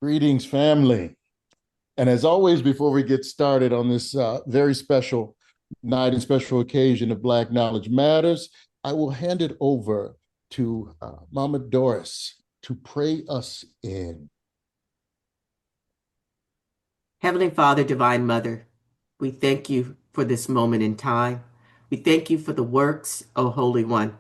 Greetings, family. And as always, before we get started on this very special night and special occasion of Black Knowledge Matters, I will hand it over to Mama Doris to pray us in. Heavenly Father, Divine Mother, we thank you for this moment in time. We thank you for the works, O Holy One,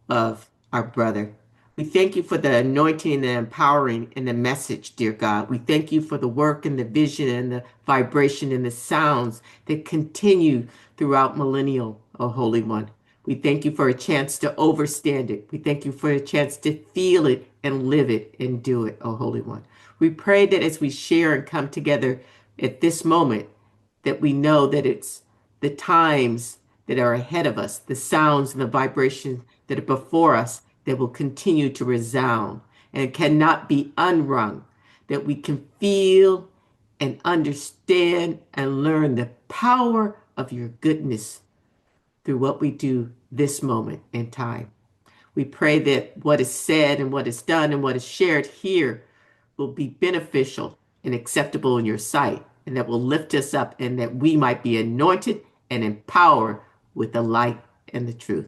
of our brother. We thank you for the anointing and the empowering and the message, dear God. We thank you for the work and the vision and the vibration and the sounds that continue throughout millennial, O Holy One. We thank you for a chance to overstand it. We thank you for a chance to feel it and live it and do it, O Holy One. We pray that as we share and come together at this moment, that we know that it's the times that are ahead of us, the sounds and the vibrations that are before us that will continue to resound and cannot be unrung, that we can feel and understand and learn the power of your goodness through what we do this moment in time. We pray that what is said and what is done and what is shared here will be beneficial and acceptable in your sight, and that will lift us up, and that we might be anointed and empowered with the light and the truth.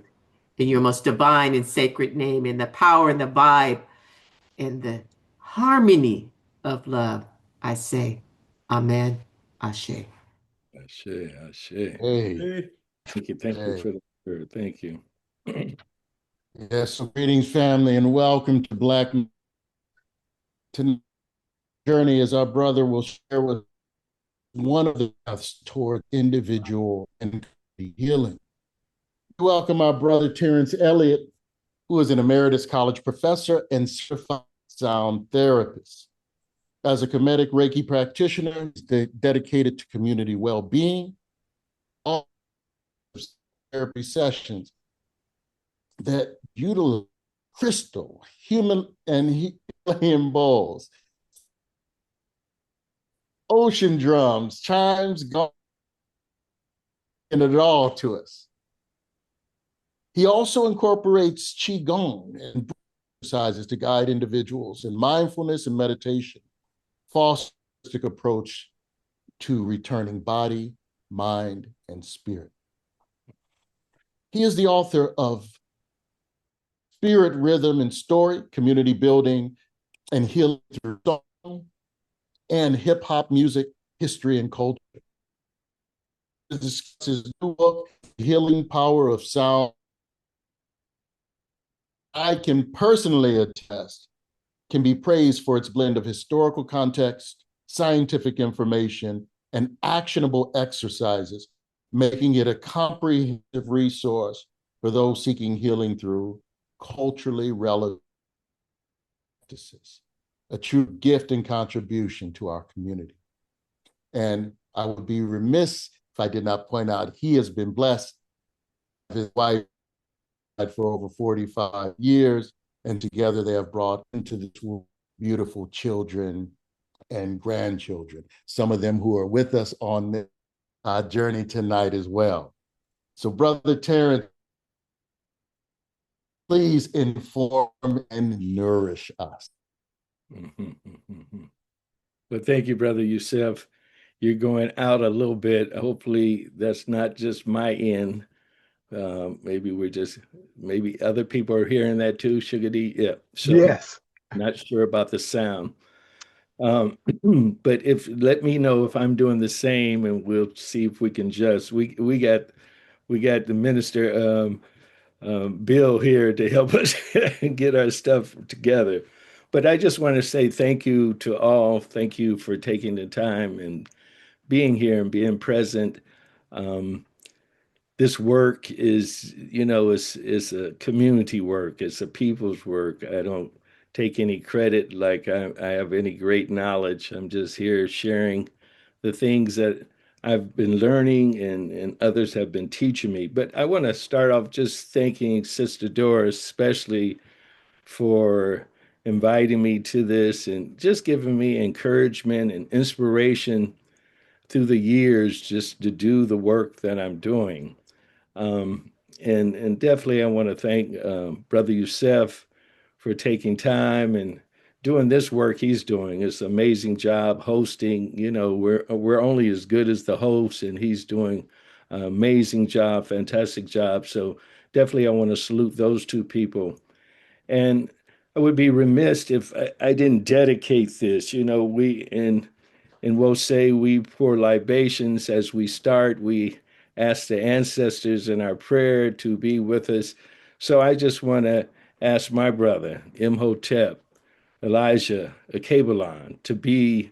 In your most divine and sacred name, in the power and the vibe and the harmony of love, I say, Amen, Ashe. Ashe, Ashe. Hey, Thank you hey. for the word. Thank you. Yes, so greetings, family, and welcome to Black Journey, as our brother will share with one of the paths toward individual and healing. Welcome our brother Terence Elliott, who is an emeritus college professor and certified sound therapist. As a Kemetic Reiki practitioner, he's dedicated to community well-being, all therapy sessions that utilize crystal, human, and helium bowls, ocean drums, chimes, and it all to us. He also incorporates Qigong and exercises to guide individuals in mindfulness and meditation, fostering approach to returning body, mind, and spirit. He is the author of Spirit, Rhythm, and Story, Community Building and Healing Through Song, and Hip Hop Music, History, and Culture. He discusses his new book, Healing Power of Sound. I can personally attest, can be praised for its blend of historical context, scientific information, and actionable exercises, making it a comprehensive resource for those seeking healing through culturally relevant practices, a true gift and contribution to our community. And I would be remiss if I did not point out he has been blessed. His wife for over 45 years, and together they have brought into this world beautiful children and grandchildren, some of them who are with us on this journey tonight as well. So, Brother Terence, please inform and nourish us. Well, thank you, Brother Youssef. You're going out a little bit. Hopefully, that's not just my end. Maybe other people are hearing that too, Sugar D. Yeah. So, yes. Not sure about the sound. But let me know if I'm doing the same, and we'll see if we can just. We got the minister Bill here to help us get our stuff together. But I just want to say thank you to all. Thank you for taking the time and being here and being present. Um, this work is a community work. It's a people's work. I don't take any credit like I have any great knowledge. I'm just here sharing the things that I've been learning and others have been teaching me. But I want to start off just thanking Sister Doris, especially for inviting me to this and just giving me encouragement and inspiration through the years just to do the work that I'm doing. Um, and definitely, I want to thank Brother Youssef for taking time and doing this work he's doing. It's an amazing job hosting. You know, we're only as good as the host, and he's doing an amazing job, fantastic job. So definitely, I want to salute those two people. And I would be remiss if I didn't dedicate this. You know, and we'll say we pour libations as we start. We ask the ancestors in our prayer to be with us. So I just want to ask my brother, Imhotep, Elijah, Akabalon, to be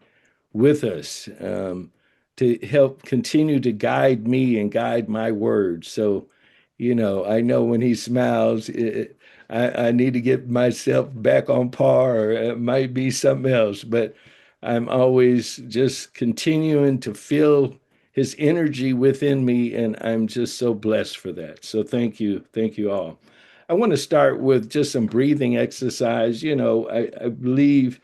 with us, to help continue to guide me and guide my words. So, you know, I know when he smiles, I need to get myself back on par, or it might be something else, but I'm always just continuing to feel his energy within me, and I'm just so blessed for that. So thank you. Thank you all. I want to start with just some breathing exercise. You know, I believe,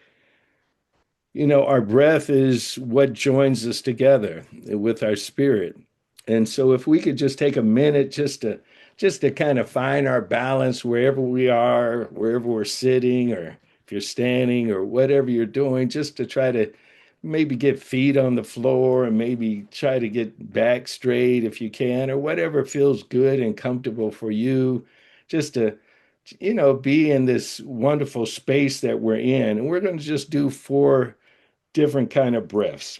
you know, our breath is what joins us together with our spirit. And so if we could just take a minute just to kind of find our balance wherever we are, wherever we're sitting, or if you're standing or whatever you're doing, just to try to maybe get feet on the floor and maybe try to get back straight if you can, or whatever feels good and comfortable for you, just to, you know, be in this wonderful space that we're in. And we're going to just do 4 different kind of breaths.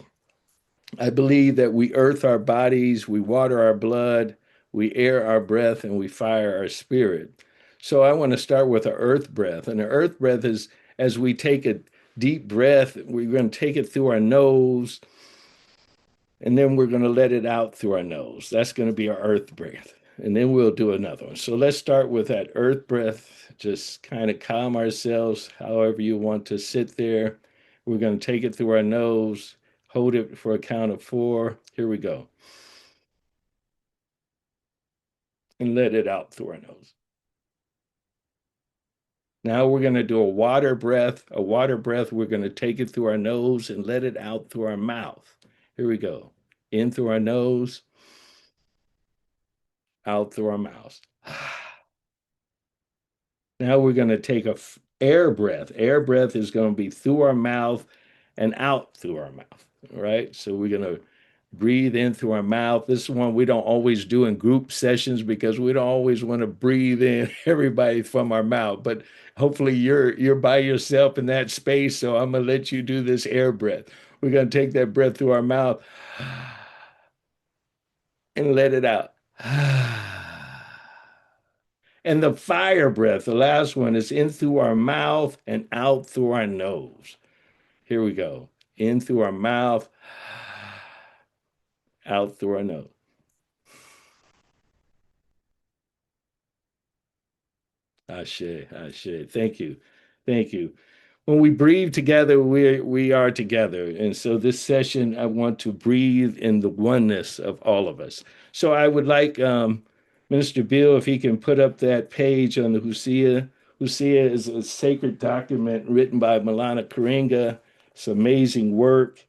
I believe that we earth our bodies, we water our blood, we air our breath, and we fire our spirit. So I want to start with an earth breath. And the earth breath is, as we take a deep breath, we're going to take it through our nose, and then we're going to let it out through our nose. That's going to be our earth breath. And then we'll do another one. So let's start with that earth breath. Just kind of calm ourselves, however you want to sit there. We're going to take it through our nose, hold it for a count of 4. Here we go. And let it out through our nose. Now we're going to do a water breath. A water breath, we're going to take it through our nose and let it out through our mouth. Here we go. In through our nose, out through our mouth. Now we're going to take a air breath. Air breath is going to be through our mouth and out through our mouth. All right. So we're going to breathe in through our mouth. This is one we don't always do in group sessions because we don't always want to breathe in everybody from our mouth. But hopefully you're by yourself in that space. So I'm going to let you do this air breath. We're going to take that breath through our mouth and let it out. And the fire breath, the last one, is in through our mouth and out through our nose. Here we go. In through our mouth, out through our nose. Ashe, ashe. Thank you. Thank you. When we breathe together, we are together. And so this session, I want to breathe in the oneness of all of us. So I would like Minister Bill, if he can put up that page on the Hosea. Hosea is a sacred document written by Malana Karenga. It's amazing work.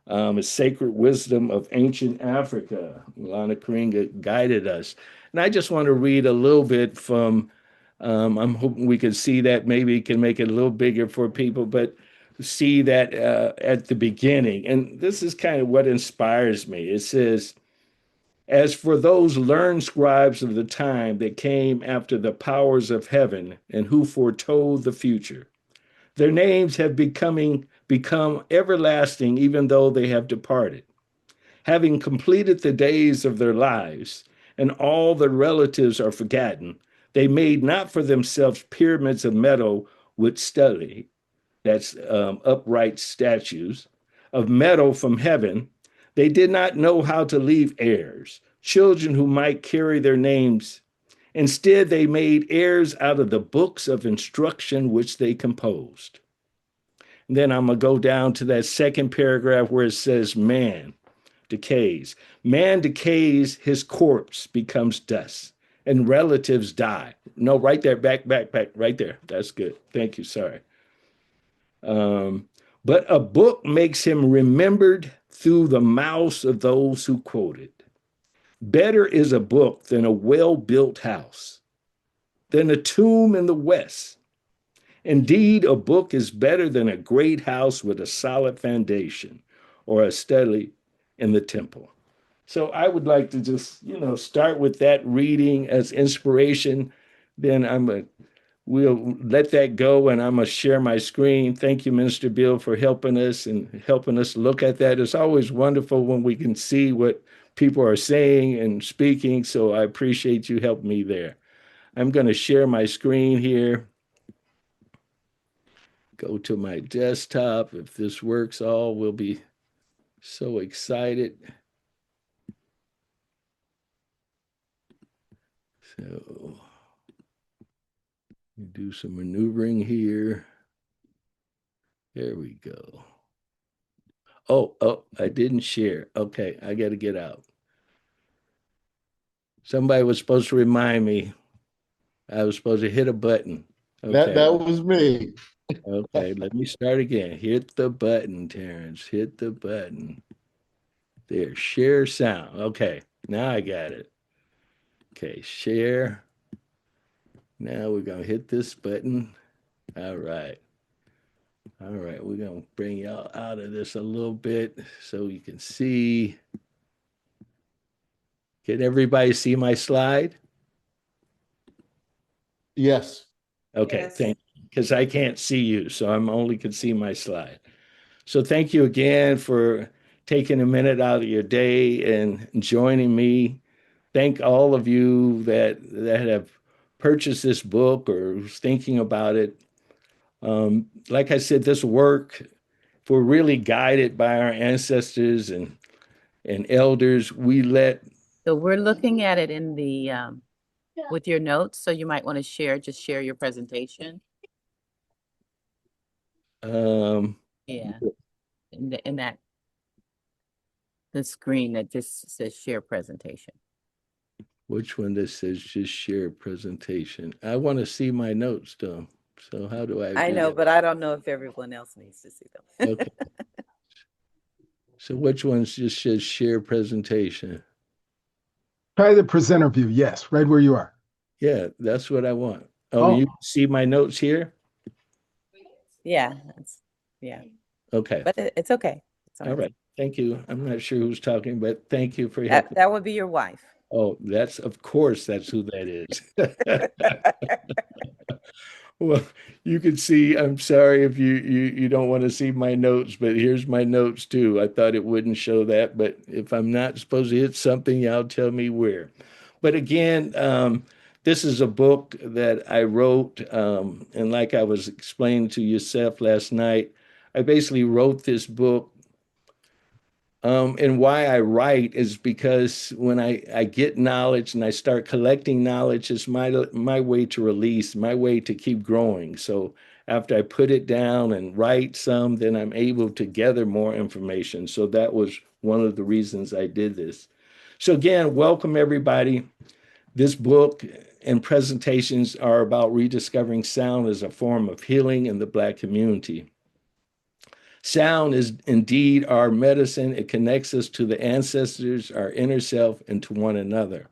It's sacred wisdom of ancient Africa. Malana Karenga guided us. And I just want to read a little bit from, I'm hoping we can see that, maybe can make it a little bigger for people, but see that at the beginning. And this is kind of what inspires me. It says, as for those learned scribes of the time that came after the powers of heaven and who foretold the future, their names have become everlasting, even though they have departed. Having completed the days of their lives, and all their relatives are forgotten, they made not for themselves pyramids of metal with stelae, that's upright statues, of metal from heaven. They did not know how to leave heirs, children who might carry their names. Instead, they made heirs out of the books of instruction which they composed. And then I'm going to go down to that second paragraph where it says, man decays. Man decays, his corpse becomes dust, and relatives die. No, right there, back, right there. That's good. Thank you. Sorry. But a book makes him remembered through the mouths of those who quote it. Better is a book than a well-built house, than a tomb in the west. Indeed, a book is better than a great house with a solid foundation or a study in the temple. So I would like to just, start with that reading as inspiration. Then we'll let that go and I'm gonna share my screen. Thank you, Minister Bill, for helping us and helping us look at that. It's always wonderful when we can see what people are saying and speaking. So I appreciate you helping me there. I'm gonna share my screen here. Go to my desktop. If this works all, we'll be so excited. So do some maneuvering here. There we go. Oh, I didn't share. Okay, I got to get out. Somebody was supposed to remind me. I was supposed to hit a button. Okay. That was me. Okay, let me start again. Hit the button, Terence. Hit the button. There, share sound. Okay, now I got it. Okay, share. Now we're going to hit this button. All right. All right, we're going to bring y'all out of this a little bit so you can see. Can everybody see my slide? Yes. Okay, Yes. thank you. Because I can't see you, so I'm only can see my slide. So thank you again for taking a minute out of your day and joining me. Thank all of you that have purchased this book or thinking about it. Like I said, this work, if we're really guided by our ancestors and elders, we let. So we're looking at it in the with your notes. So you might want to just share your presentation. Yeah, in that the screen that just says share presentation. Which one that says just share presentation? I want to see my notes though. So how do I do know, that? but I don't know if everyone else needs to see them. Okay. So which one's just says share presentation? Try the presenter view. Yes, right where you are. Yeah, that's what I want. Oh, you see my notes here? Yeah, Okay. but it's okay. It's All right. Thank you. I'm not sure who's talking, but thank you for helping. That would be your wife. Oh, of course, that's who that is. Well, you can see, I'm sorry if you don't want to see my notes, but here's my notes too. I thought it wouldn't show that, but if I'm not supposed to hit something, y'all tell me where. But again, this is a book that I wrote, and like I was explaining to yourself last night, I basically wrote this book. And why I write is because when I get knowledge and I start collecting knowledge, it's my way to release, my way to keep growing. So after I put it down and write some, then I'm able to gather more information. So that was one of the reasons I did this. So again, welcome everybody. This book and presentations are about rediscovering sound as a form of healing in the Black community. Sound is indeed our medicine. It connects us to the ancestors, our inner self, and to one another.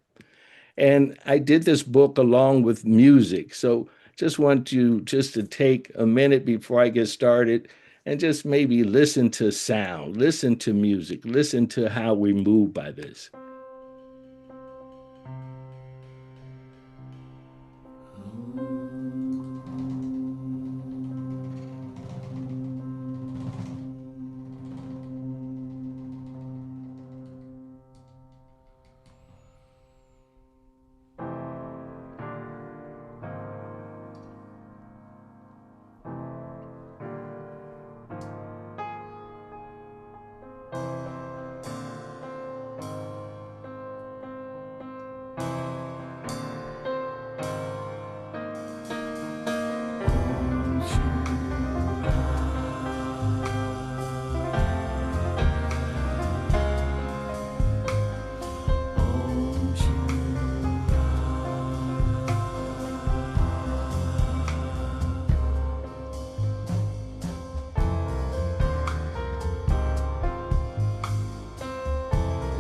And I did this book along with music. So just want you just to take a minute before I get started and just maybe listen to sound, listen to music, listen to how we move by this.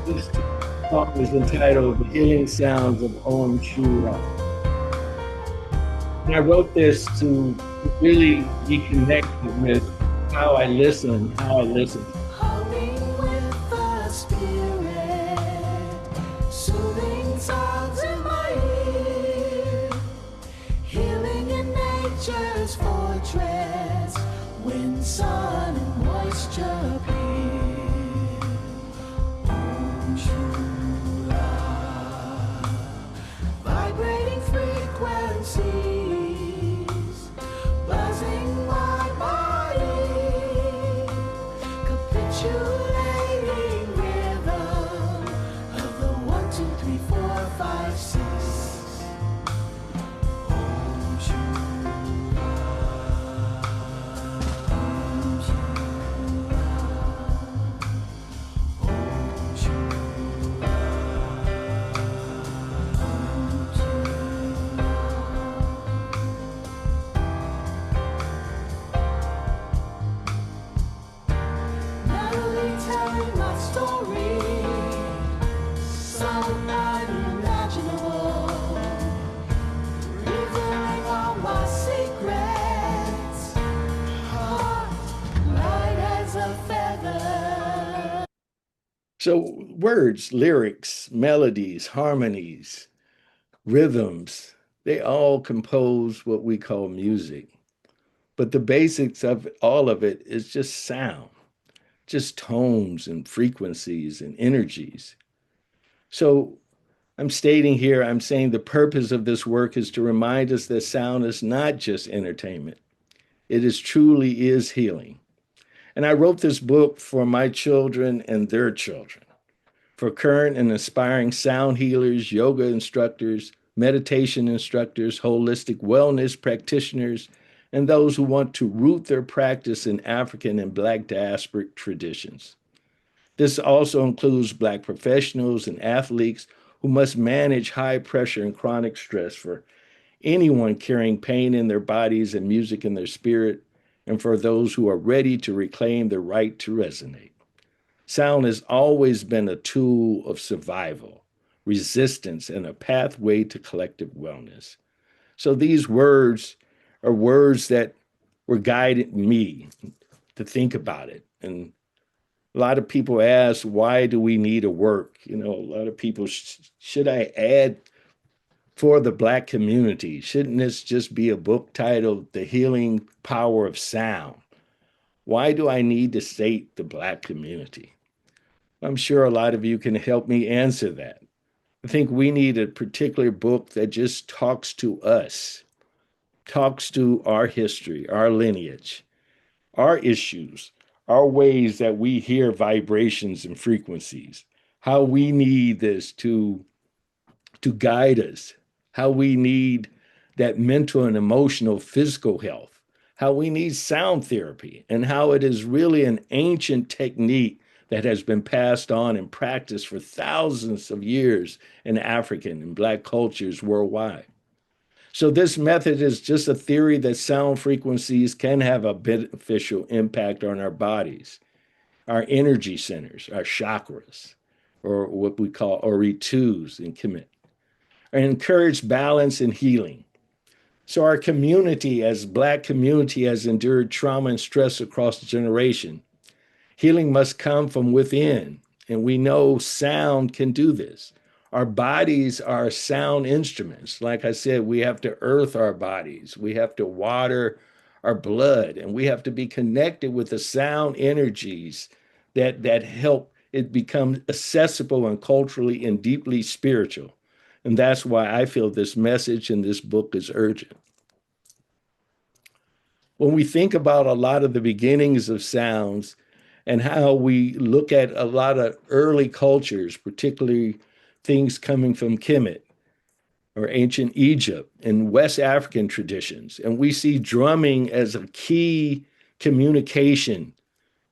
This talk is entitled The Healing Sounds of Om Shura. And I wrote this to really be connected with how I listen, how I listen. Humming with the spirit, soothing sounds in my ear, healing in nature's fortress, wind, sun, and moisture appear. Om Shura, vibrating frequencies, buzzing my body, capitulating rhythm of the 1, 2, 3, 4, 5, 6. Om Shura, Om Shura, Om Shura, Om Shura. Melody telling my story, so unimaginable, revealing all my secrets, heart light as a feather. So words, lyrics, melodies, harmonies, rhythms, they all compose what we call music. But the basics of all of it is just sound, just tones and frequencies and energies. So I'm stating here, I'm saying the purpose of this work is to remind us that sound is not just entertainment. It is truly is healing. And I wrote this book for my children and their children, for current and aspiring sound healers, yoga instructors, meditation instructors, holistic wellness practitioners, and those who want to root their practice in African and Black diasporic traditions. This also includes Black professionals and athletes who must manage high pressure and chronic stress, for anyone carrying pain in their bodies and music in their spirit, and for those who are ready to reclaim their right to resonate. Sound has always been a tool of survival, resistance, and a pathway to collective wellness. So these words are words that were guiding me to think about it. And a lot of people ask, why do we need a work? You know, a lot of people, should I add for the Black community? Shouldn't this just be a book titled The Healing Power of Sound? Why do I need to state the Black community? I'm sure a lot of you can help me answer that. I think we need a particular book that just talks to us, talks to our history, our lineage, our issues, our ways that we hear vibrations and frequencies, how we need this to guide us, how we need that mental and emotional, physical health, how we need sound therapy, and how it is really an ancient technique that has been passed on and practiced for thousands of years in African and Black cultures worldwide. So, this method is just a theory that sound frequencies can have a beneficial impact on our bodies, our energy centers, our chakras, or what we call Oritus in Kemet, and encourage balance and healing. So our community, as Black community, has endured trauma and stress across the generation. Healing must come from within, and we know sound can do this. Our bodies are sound instruments. Like I said, we have to earth our bodies. We have to water our blood, and we have to be connected with the sound energies that help it become accessible and culturally and deeply spiritual. And that's why I feel this message in this book is urgent. When we think about a lot of the beginnings of sounds and how we look at a lot of early cultures, particularly things coming from Kemet or ancient Egypt and West African traditions, and we see drumming as a key communication,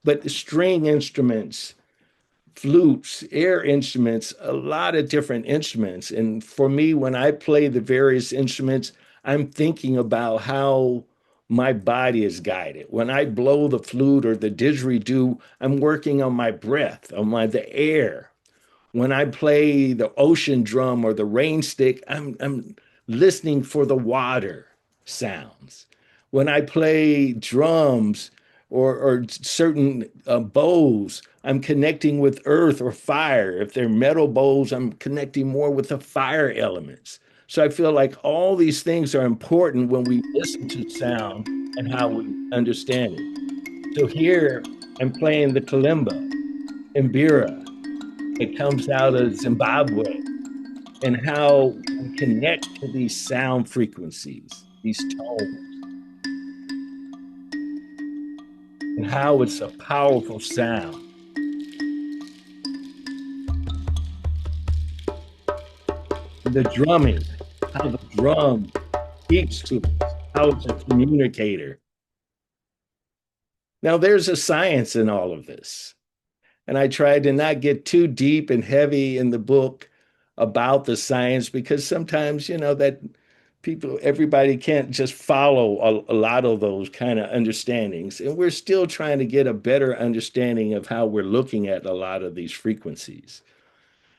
but the string instruments, flutes, air instruments, a lot of different instruments. And for me, when I play the various instruments, I'm thinking about how my body is guided. When I blow the flute or the didgeridoo, I'm working on my breath, the air. When I play the ocean drum or the rain stick, I'm listening for the water. sounds. When I play drums or certain bows, I'm connecting with earth or fire. If they're metal bows, I'm connecting more with the fire elements. So I feel like all these things are important when we listen to sound and how we understand it. So here I'm playing the kalimba, mbira. It comes out of Zimbabwe, and how we connect to these sound frequencies, these tones, and how it's a powerful sound. And the drumming, how the drum speaks to us, how it's a communicator. Now, there's a science in all of this. And I tried to not get too deep and heavy in the book about the science because sometimes, that everybody can't just follow a lot of those kind of understandings. And we're still trying to get a better understanding of how we're looking at a lot of these frequencies.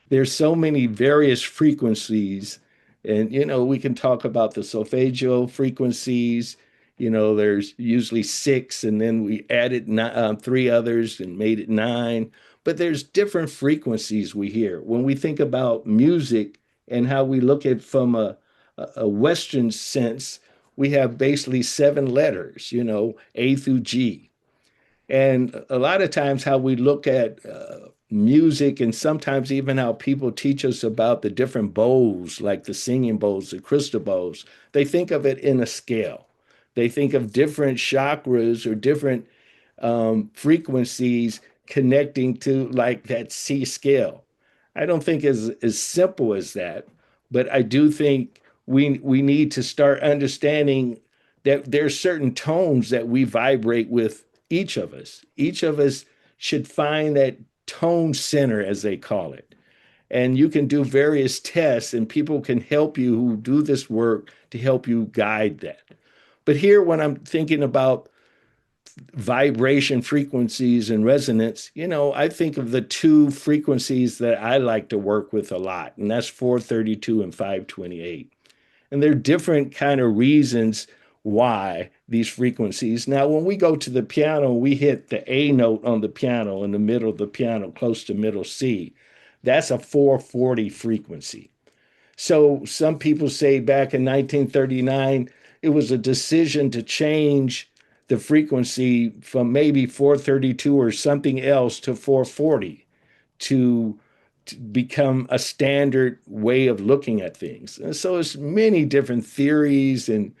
There's so many various frequencies, and we can talk about the solfeggio frequencies. There's usually six, and then we added three others and made it nine. But there's different frequencies we hear when we think about music and how we look at from a Western sense. We have basically seven letters, A through G. And a lot of times, how we look at music, and sometimes even how people teach us about the different bowls, like the singing bowls, the crystal bowls, they think of it in a scale. They think of different chakras or different frequencies connecting to like that C scale. I don't think as simple as that, but I do think we need to start understanding that there's certain tones that we vibrate with each of us. Each of us should find that tone center, as they call it. And you can do various tests, and people can help you who do this work to help you guide that. But here, when I'm thinking about vibration frequencies and resonance, I think of the two frequencies that I like to work with a lot, and that's 432 and 528. And there are different kind of reasons why these frequencies. Now, when we go to the piano, we hit the A note on the piano in the middle of the piano, close to middle C. That's a 440 frequency. So some people say back in 1939, it was a decision to change the frequency from maybe 432 or something else to 440 to become a standard way of looking at things. And so it's many different theories and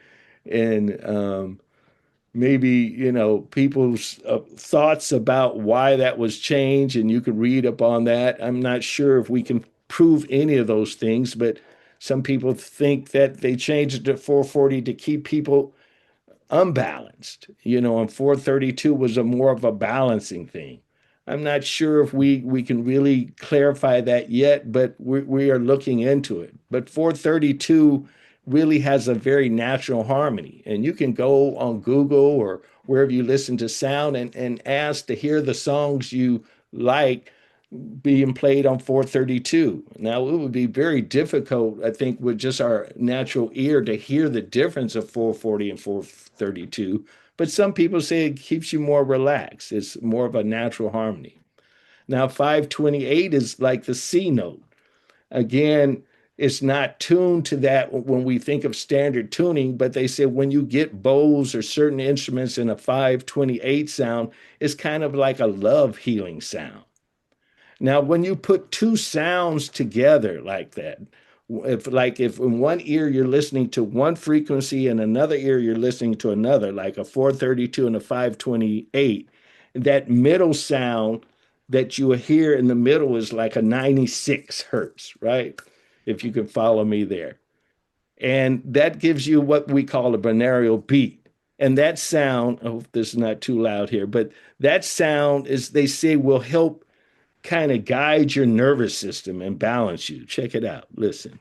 maybe people's thoughts about why that was changed, and you can read up on that. I'm not sure if we can prove any of those things, but some people think that they changed it to 440 to keep people unbalanced, and 432 was a more of a balancing thing. I'm not sure if we can really clarify that yet, but we are looking into it. But 432 really has a very natural harmony. And you can go on Google or wherever you listen to sound and ask to hear the songs you like being played on 432. Now, it would be very difficult, I think, with just our natural ear to hear the difference of 440 and 432. But some people say it keeps you more relaxed. It's more of a natural harmony. Now, 528 is like the C note. Again, it's not tuned to that when we think of standard tuning, but they say when you get bows or certain instruments in a 528 sound, it's kind of like a love healing sound. Now, when you put two sounds together like that, if in one ear you're listening to one frequency and another ear you're listening to another, like a 432 and a 528, that middle sound that you hear in the middle is like a 96 hertz, right? If you can follow me there. And that gives you what we call a binaural beat. And that sound, I hope this is not too loud here, but that sound is, they say, will help kind of guide your nervous system and balance you. Check it out. Listen.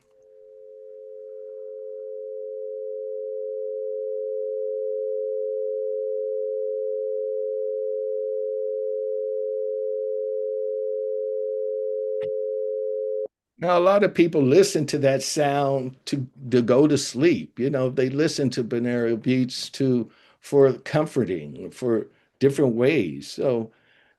Now, a lot of people listen to that sound to go to sleep. You know, they listen to binaural beats to for comforting, for different ways. So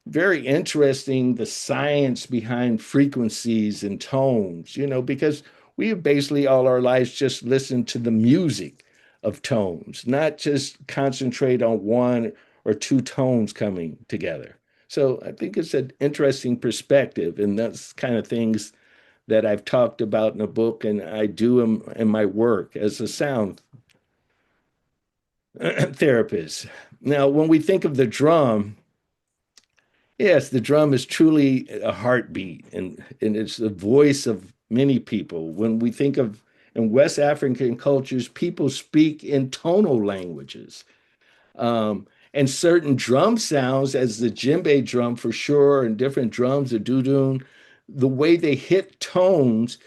very interesting the science behind frequencies and tones, you know, because we have basically all our lives just listened to the music of tones, not just concentrate on one or two tones coming together. So I think it's an interesting perspective, and that's kind of things that I've talked about in the book and I do in my work as a sound therapist. Now, when we think of the drum, yes, the drum is truly a heartbeat, and it's the voice of many people. When we think of in West African cultures, people speak in tonal languages. And certain drum sounds, as the djembe drum for sure, and different drums, the dudun, the way they hit tones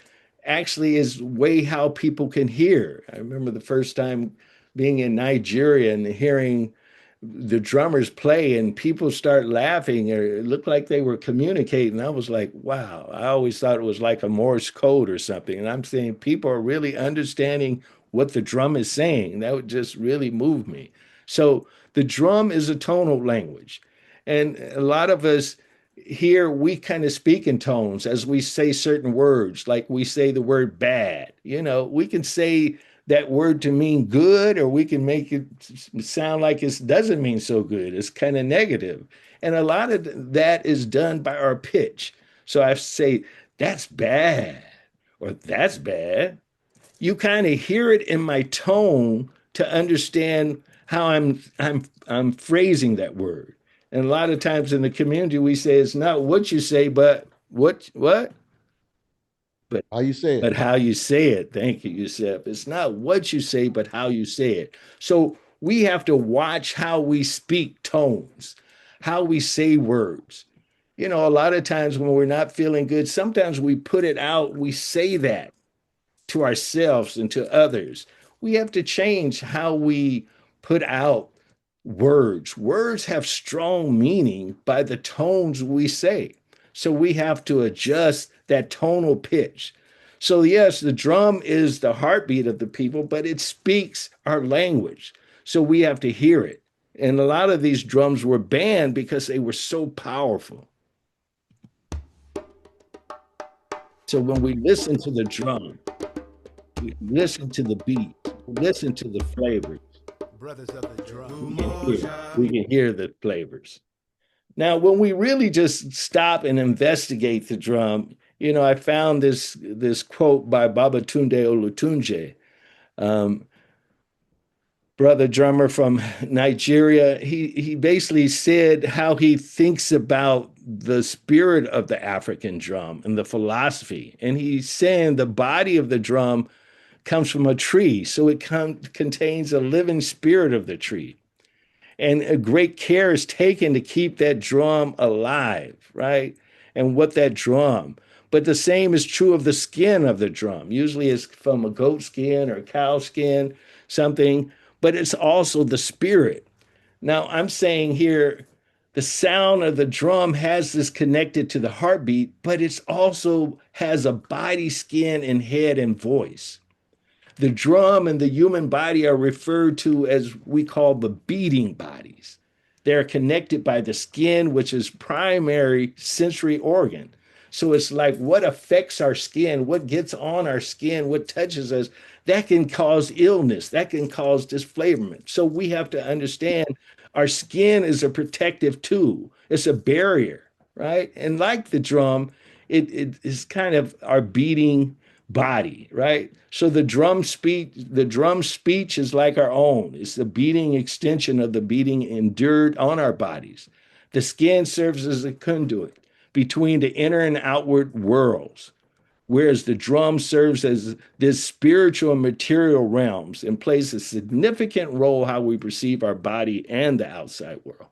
actually is way how people can hear. I remember the first time being in Nigeria and hearing the drummers play and people start laughing or it looked like they were communicating. I was like, wow, I always thought it was like a Morse code or something. And I'm saying people are really understanding what the drum is saying. That would just really move me. So the drum is a tonal language. And a lot of us here, we kind of speak in tones as we say certain words, like we say the word bad. You know, we can say that word to mean good, or we can make it sound like it doesn't mean so good. It's kind of negative. And a lot of that is done by our pitch. So I say, that's bad, or that's bad. You kind of hear it in my tone to understand how I'm phrasing that word. And a lot of times in the community, we say it's not what you say, but what? But How you say it? but how you say it. Thank you, Yusef. It's not what you say, but how you say it. So we have to watch how we speak tones, how we say words. You know, a lot of times when we're not feeling good, sometimes we put it out, we say that to ourselves and to others. We have to change how we put out words. Words have strong meaning by the tones we say. So we have to adjust that tonal pitch. So, yes, the drum is the heartbeat of the people, but it speaks our language. So we have to hear it. And a lot of these drums were banned because they were so powerful. So when we listen to the drum, we listen to the beat, listen to the flavors, Brothers of the drum. we can hear the flavors. Now, when we really just stop and investigate the drum, you know, I found this quote by Babatunde Olutunje, um, brother drummer from Nigeria. He basically said how he thinks about the spirit of the African drum and the philosophy. And he's saying the body of the drum comes from a tree, so it contains a living spirit of the tree. And a great care is taken to keep that drum alive, right? And what that drum. But the same is true of the skin of the drum. Usually it's from a goat skin or a cow skin, something, but it's also the spirit. Now, I'm saying here, the sound of the drum has this connected to the heartbeat, but it's also has a body, skin, and head and voice. The drum and the human body are referred to as we call the beating bodies. They're connected by the skin, which is primary sensory organ. So it's like what affects our skin, what gets on our skin, what touches us, that can cause illness, that can cause disflavorment. So we have to understand our skin is a protective tool, it's a barrier, right? And like the drum, it is kind of our beating body, right? So the drum speech is like our own. It's the beating extension of the beating endured on our bodies. The skin serves as a conduit between the inner and outward worlds, whereas the drum serves as this spiritual and material realms and plays a significant role how we perceive our body and the outside world.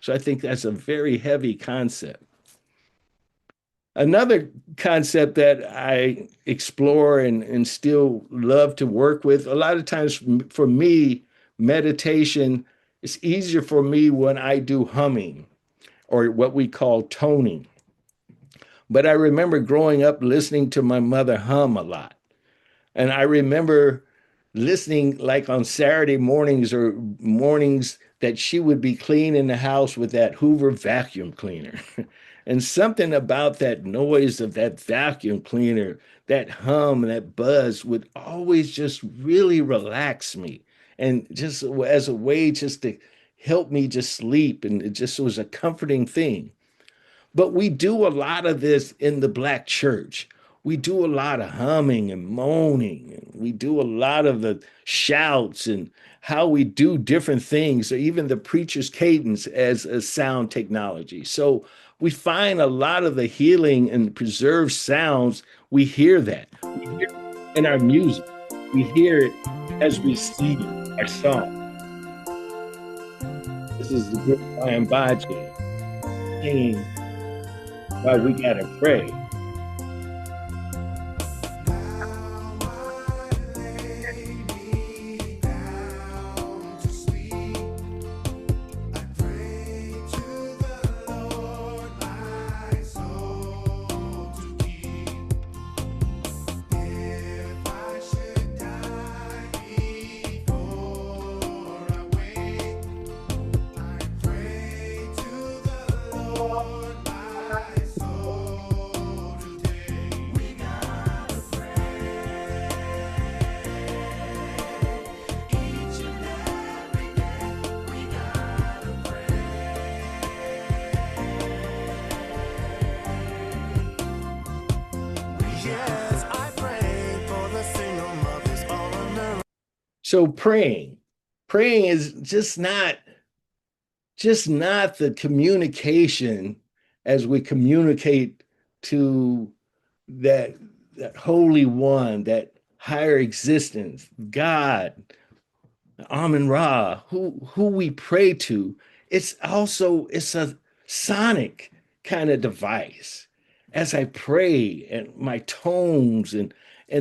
So I think that's a very heavy concept. Another concept that I explore and still love to work with, a lot of times for me, meditation is easier for me when I do humming or what we call toning. but I remember growing up listening to my mother hum a lot. And I remember listening like on Saturday mornings or mornings that she would be cleaning the house with that Hoover vacuum cleaner. And something about that noise of that vacuum cleaner, that hum, that buzz would always just really relax me. And just as a way just to help me just sleep. And it just was a comforting thing. But we do a lot of this in the Black church. We do a lot of humming and moaning. And we do a lot of the shouts and how we do different things, or even the preacher's cadence as a sound technology. So we find a lot of the healing and preserved sounds. We hear that. We hear it in our music. We hear it as we sing our song. This is the good Brian Baje singing Why We Gotta Pray. So praying is just not the communication as we communicate to that that holy one, that higher existence, God, Amun Ra, who we pray to. It's a sonic kind of device. As I pray and my tones and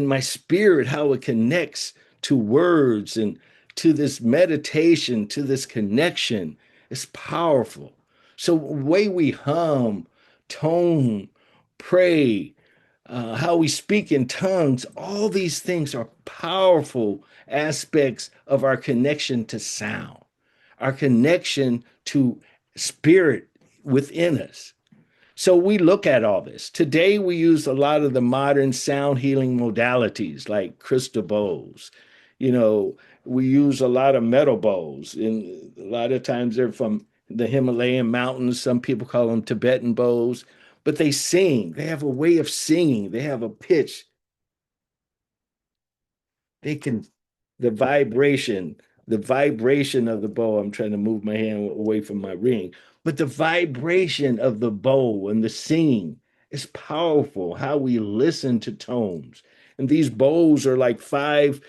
my spirit, how it connects to words and to this meditation, to this connection, is powerful. So the way we hum, tone, pray, how we speak in tongues, all these things are powerful aspects of our connection to sound, our connection to spirit within us. So we look at all this. Today, we use a lot of the modern sound healing modalities like crystal bowls. You know, we use a lot of metal bowls, and a lot of times they're from the Himalayan mountains. Some people call them Tibetan bowls, but they sing. They have a way of singing. They have a pitch. They can, the vibration of the bow. I'm trying to move my hand away from my ring, but the vibration of the bow and the singing is powerful. How we listen to tones. And these bows are like five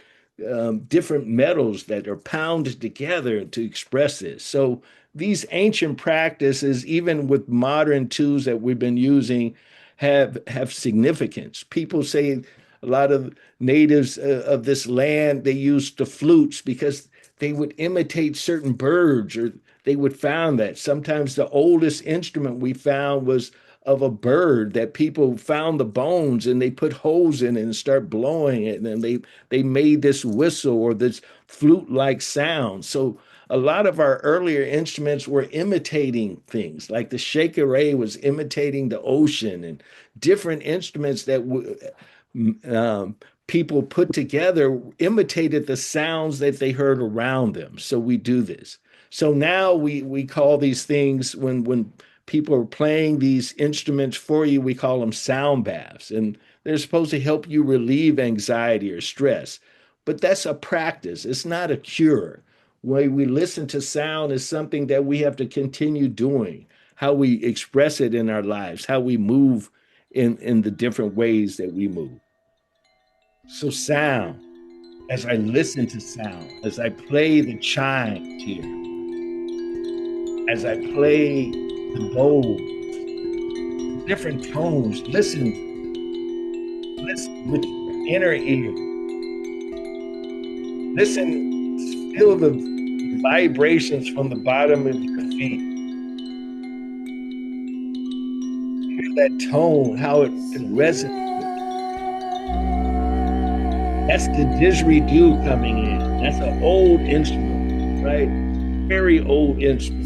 different metals that are pounded together to express this. So these ancient practices, even with modern tools that we've been using, have significance. People say a lot of natives of this land, they used the flutes because they would imitate certain birds, or they would found that sometimes the oldest instrument we found was of a bird, that people found the bones and they put holes in it and start blowing it, and then they made this whistle or this flute-like sound. So a lot of our earlier instruments were imitating things, like the shakeré was imitating the ocean, and different instruments that people put together imitated the sounds that they heard around them. So we do this. So now we call these things, when people are playing these instruments for you, we call them sound baths, and they're supposed to help you relieve anxiety or stress. But that's a practice. It's not a cure. When we listen to sound is something that we have to continue doing. How we express it in our lives, how we move in the different ways that we move. So sound, as I listen to sound, as I play the chimes here, as I play the bowl, different tones, listen with your inner ear. Listen, feel the vibrations from the bottom of your feet. that tone, how it can resonate. That's the didgeridoo coming in. That's an old instrument, right? Very old instrument.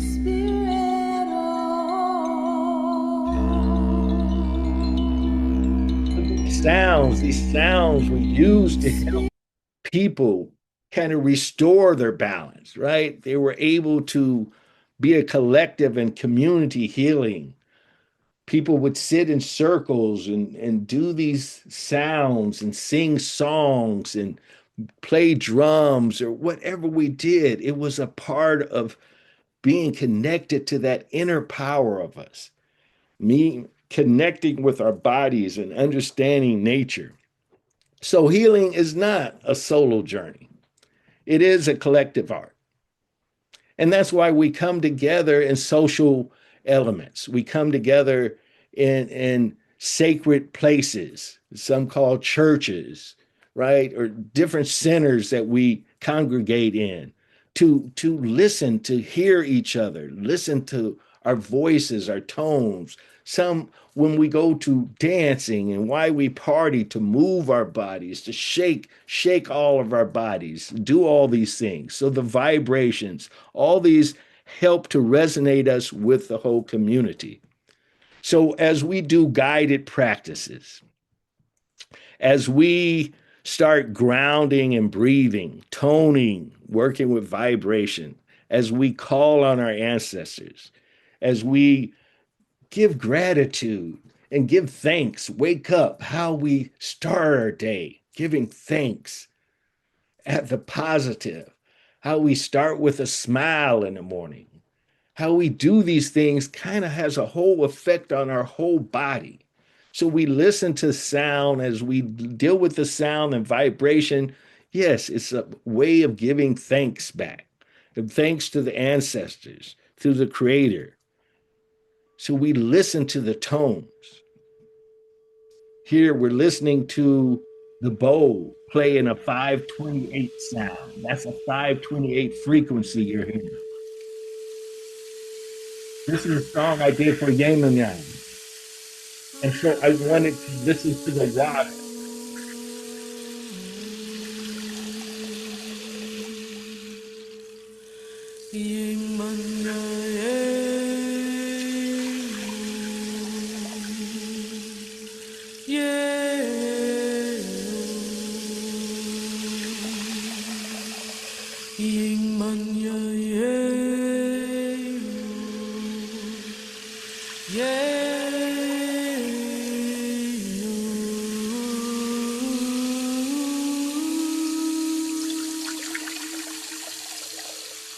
These sounds were used to help people kind of restore their balance, right? They were able to be a collective and community healing. People would sit in circles and do these sounds and sing songs and play drums or whatever we did. It was a part of being connected to that inner power of us, me connecting with our bodies and understanding nature. So healing is not a solo journey. It is a collective art. And that's why we come together in social elements. We come together in sacred places, some called churches, right? Or different centers that we congregate in to listen, to hear each other, listen to our voices, our tones. Some when we go to dancing and why we party to move our bodies, to shake all of our bodies, do all these things. So the vibrations, all these help to resonate us with the whole community. So as we do guided practices, as we start grounding and breathing, toning, working with vibration, as we call on our ancestors, as we give gratitude and give thanks, wake up, how we start our day, giving thanks at the positive, how we start with a smile in the morning, how we do these things kind of has a whole effect on our whole body. So we listen to sound as we deal with the sound and vibration. Yes, it's a way of giving thanks back, and thanks to the ancestors, to the creator. So we listen to the tones. Here we're listening to the bow play in a 528 sound. That's a 528 frequency you're hearing. This is a song I did for Yemen Yang. And so I wanted to listen to the water.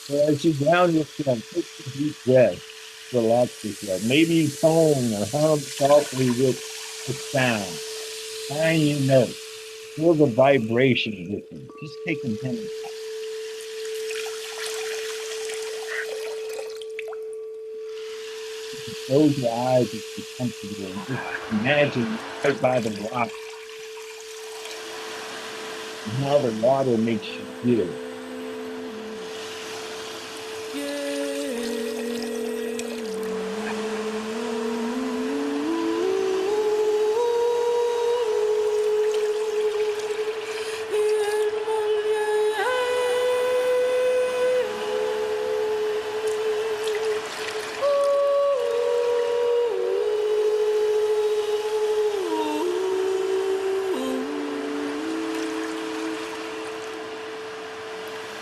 So as you ground yourself, take a deep breath, relax yourself. Maybe you tone or hum softly with the sound. Find your note. Feel the vibration with it. Just take a minute. Close your eyes if you're comfortable and just imagine right by the rock and how the water makes you feel.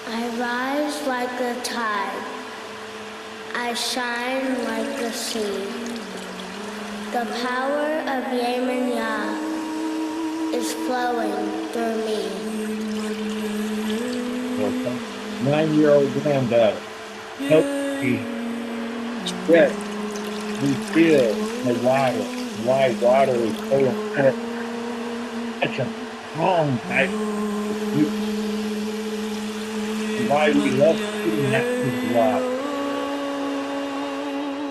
I rise like the tide. I shine like the sea. The power of Yemen Yah is flowing through me. 9-year-old granddaughter, help me stretch, we feel the water, why water is so important. Such a strong type of why we love sitting next to the water.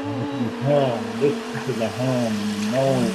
And if you hum, listen to the hum and know it.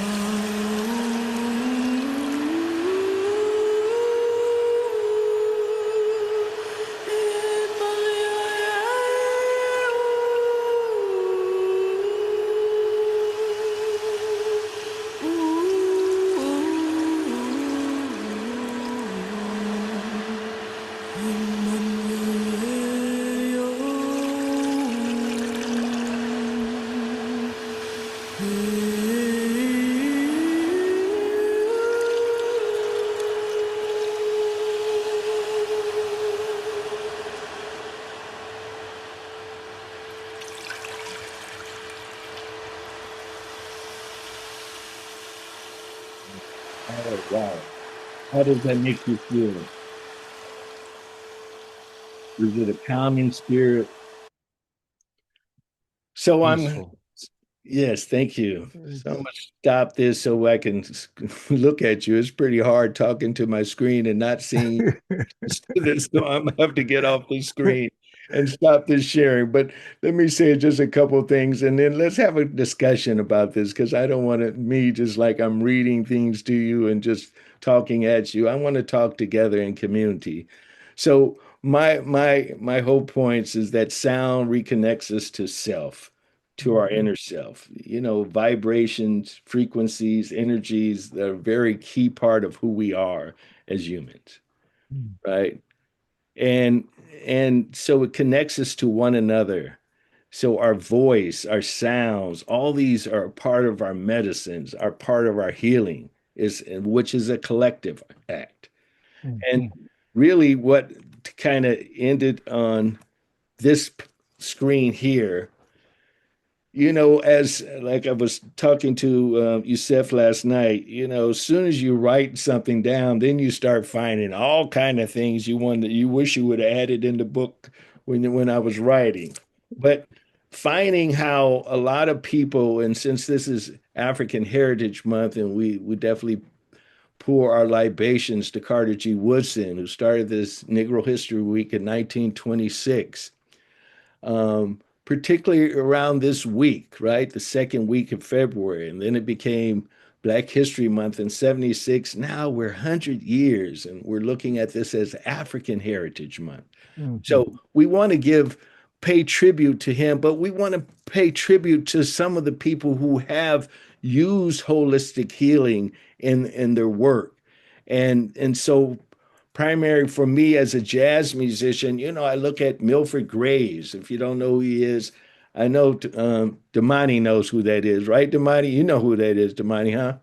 Wow. How does that make you feel? Is it a calming spirit? So I'm Peaceful. Yes, thank you. So I'm It's gonna stop this so I can look at you. It's pretty hard talking to my screen and not seeing this, so I'm gonna have to get off the screen and stop this sharing. But let me say just a couple things, and then let's have a discussion about this because I don't want me just like I'm reading things to you and just talking at you. I want to talk together in community. So my whole points is that sound reconnects us to self, to our inner self. You know, vibrations, frequencies, energies, they're a very key part of who we are as humans, right? And and so it connects us to one another. So our voice, our sounds, all these are part of our medicines, are part of our healing, is which is a collective act. And really what kind of ended on this screen here, you know, as like I was talking to Yusef last night, you know, as soon as you write something down, then you start finding all kind of things you want that you wish you would have added in the book when I was writing. But finding how a lot of people, and since this is African Heritage Month, and we definitely pour our libations to Carter G. Woodson, who started this Negro History Week in 1926, particularly around this week, right? The second week of February. And then it became Black History Month in 76. Now we're 100 years and we're looking at this as African Heritage Month. So we want to pay tribute to him, but we want to pay tribute to some of the people who have used holistic healing in their work. And so primary for me as a jazz musician, you know, I look at Milford Graves. If you don't know who he is, I know Damani knows who that is, right? Damani, you know who that is, Damani, huh?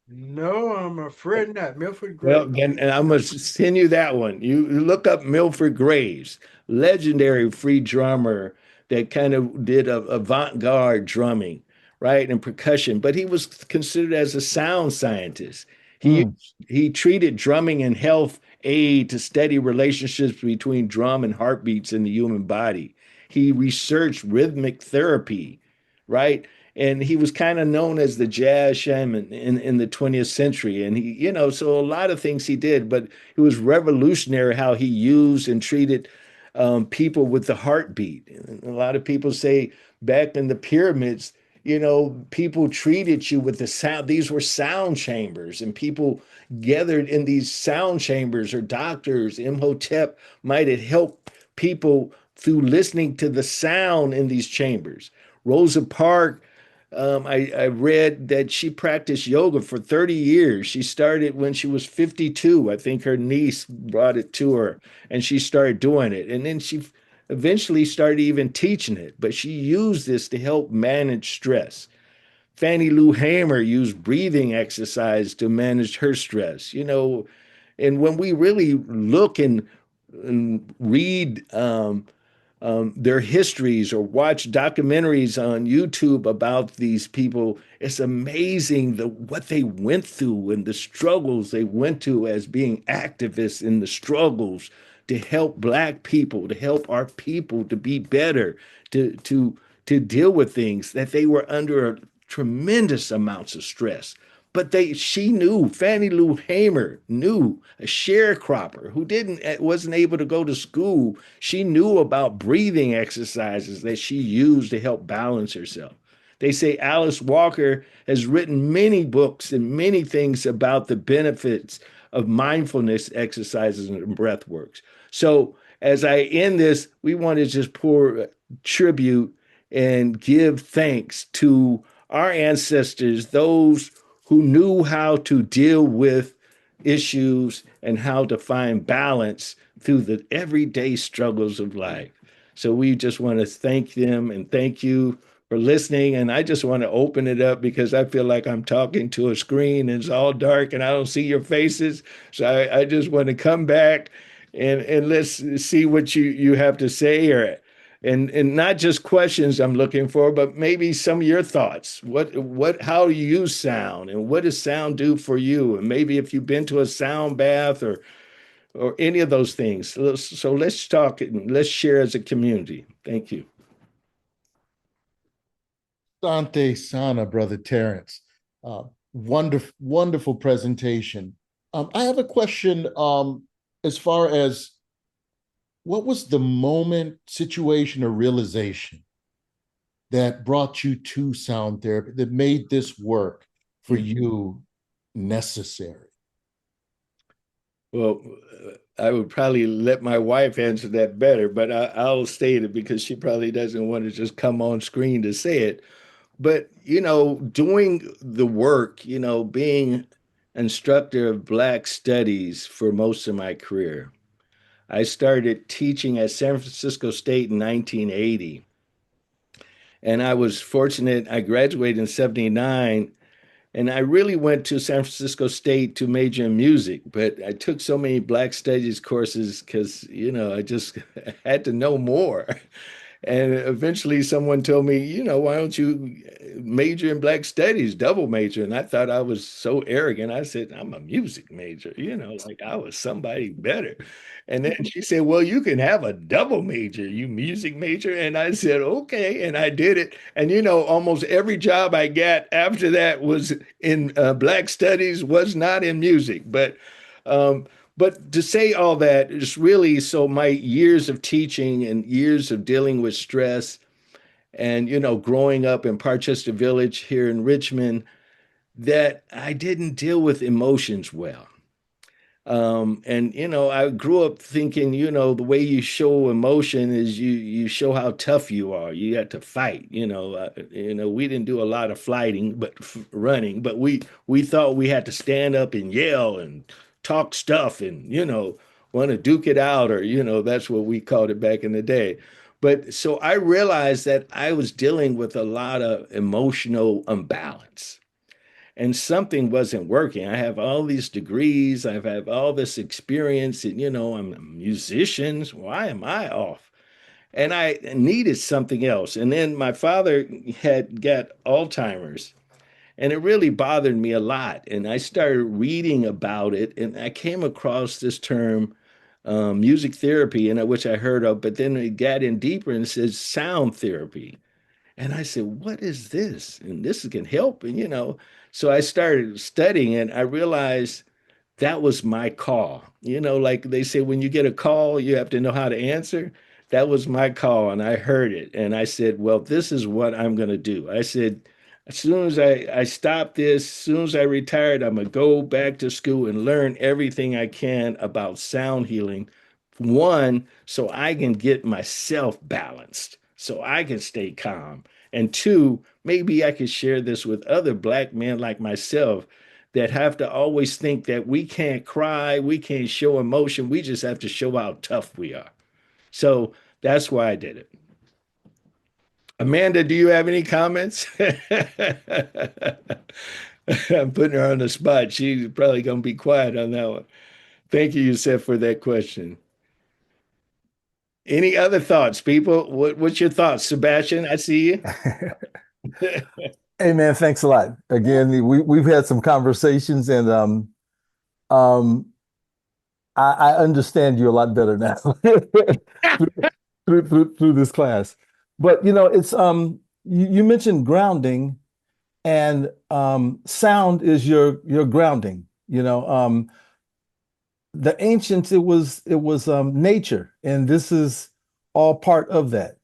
No, I'm afraid not. Milford Well, Graves. then I'm going to send you that one. You look up Milford Graves, legendary free drummer that kind of did avant-garde drumming, right, and percussion. But he was considered as a sound scientist. He he treated drumming and health aid to study relationships between drum and heartbeats in the human body. He researched rhythmic therapy, right? And he was kind of known as the jazz shaman in the 20th century. And he, you know, so a lot of things he did, but it was revolutionary how he used and treated people with the heartbeat. And a lot of people say back in the pyramids, you know, people treated you with the sound. These were sound chambers, and people gathered in these sound chambers, or doctors, Imhotep might have helped people through listening to the sound in these chambers. Rosa Parks, I read that she practiced yoga for 30 years. She started when she was 52. I think her niece brought it to her and she started doing it. And then she eventually started even teaching it, but she used this to help manage stress. Fannie Lou Hamer used breathing exercise to manage her stress, you know. And when we really look and read their histories or watch documentaries on YouTube about these people, it's amazing what they went through and the struggles they went to as being activists in the struggles to help Black people, to help our people to be better, to deal with things that they were under tremendous amounts of stress. But she knew, Fannie Lou Hamer knew, a sharecropper who wasn't able to go to school. She knew about breathing exercises that she used to help balance herself. They say Alice Walker has written many books and many things about the benefits of mindfulness exercises and breath works. So as I end this, we want to just pour tribute and give thanks to our ancestors, those who knew how to deal with issues and how to find balance through the everyday struggles of life. So we just want to thank them and thank you for listening. And I just want to open it up because I feel like I'm talking to a screen and it's all dark and I don't see your faces. So I just want to come back and let's see what you have to say, or and not just questions I'm looking for, but maybe some of your thoughts. How do you use sound, and what does sound do for you? And maybe if you've been to a sound bath or any of those things. So let's talk and let's share as a community. Thank you. Sante Sana, Brother Terence. Wonderful presentation. I have a question as far as what was the moment, situation, or realization that brought you to sound therapy, that made this work for you necessary? Well, I would probably let my wife answer that better, but I'll state it because she probably doesn't want to just come on screen to say it. But, doing the work, being instructor of Black studies for most of my career. I started teaching at San Francisco State in 1980. And I was fortunate, I graduated in 79. And I really went to San Francisco State to major in music, but I took so many Black studies courses because, I just had to know more. And eventually someone told me, why don't you major in Black studies, double major? And I thought I was so arrogant. I said, I'm a music major, like I was somebody better. And then she said, well, you can have a double major, you music major. And I said, okay. And I did it. And, almost every job I got after that was in Black studies, was not in music. But to say all that is really so my years of teaching and years of dealing with stress and, growing up in Parchester Village here in Richmond, that I didn't deal with emotions well. And I grew up thinking, the way you show emotion is you show how tough you are. You got to fight. We didn't do a lot of fighting, but running. But we thought we had to stand up and yell and talk stuff and want to duke it out, or that's what we called it back in the day. But so I realized that I was dealing with a lot of emotional imbalance and something wasn't working. I have all these degrees, I've had all this experience, and I'm a musician. Why am I off? And I needed something else. And then my father had got Alzheimer's, and it really bothered me a lot. And I started reading about it, and I came across this term, music therapy, and which I heard of, but then it got in deeper and it says sound therapy. And I said, what is this? And this can help. And, so I started studying and I realized that was my call. Like they say, when you get a call, you have to know how to answer. That was my call. And I heard it. And I said, well, this is what I'm going to do. I said, as soon as I stop this, as soon as I retired, I'm going to go back to school and learn everything I can about sound healing. One, so I can get myself balanced, so I can stay calm. And two, maybe I could share this with other Black men like myself that have to always think that we can't cry, we can't show emotion, we just have to show how tough we are. So that's why I did it. Amanda, do you have any comments? I'm putting her on the spot. She's probably going to be quiet on that one. Thank you, Yusef, for that question. Any other thoughts, people? What's your thoughts, Sebastian? I see you. Hey man, thanks a lot. Again, we've had some conversations, and um I understand you a lot better now through this class. But it's you mentioned grounding, and sound is your grounding. The ancients, it was nature, and this is all part of that.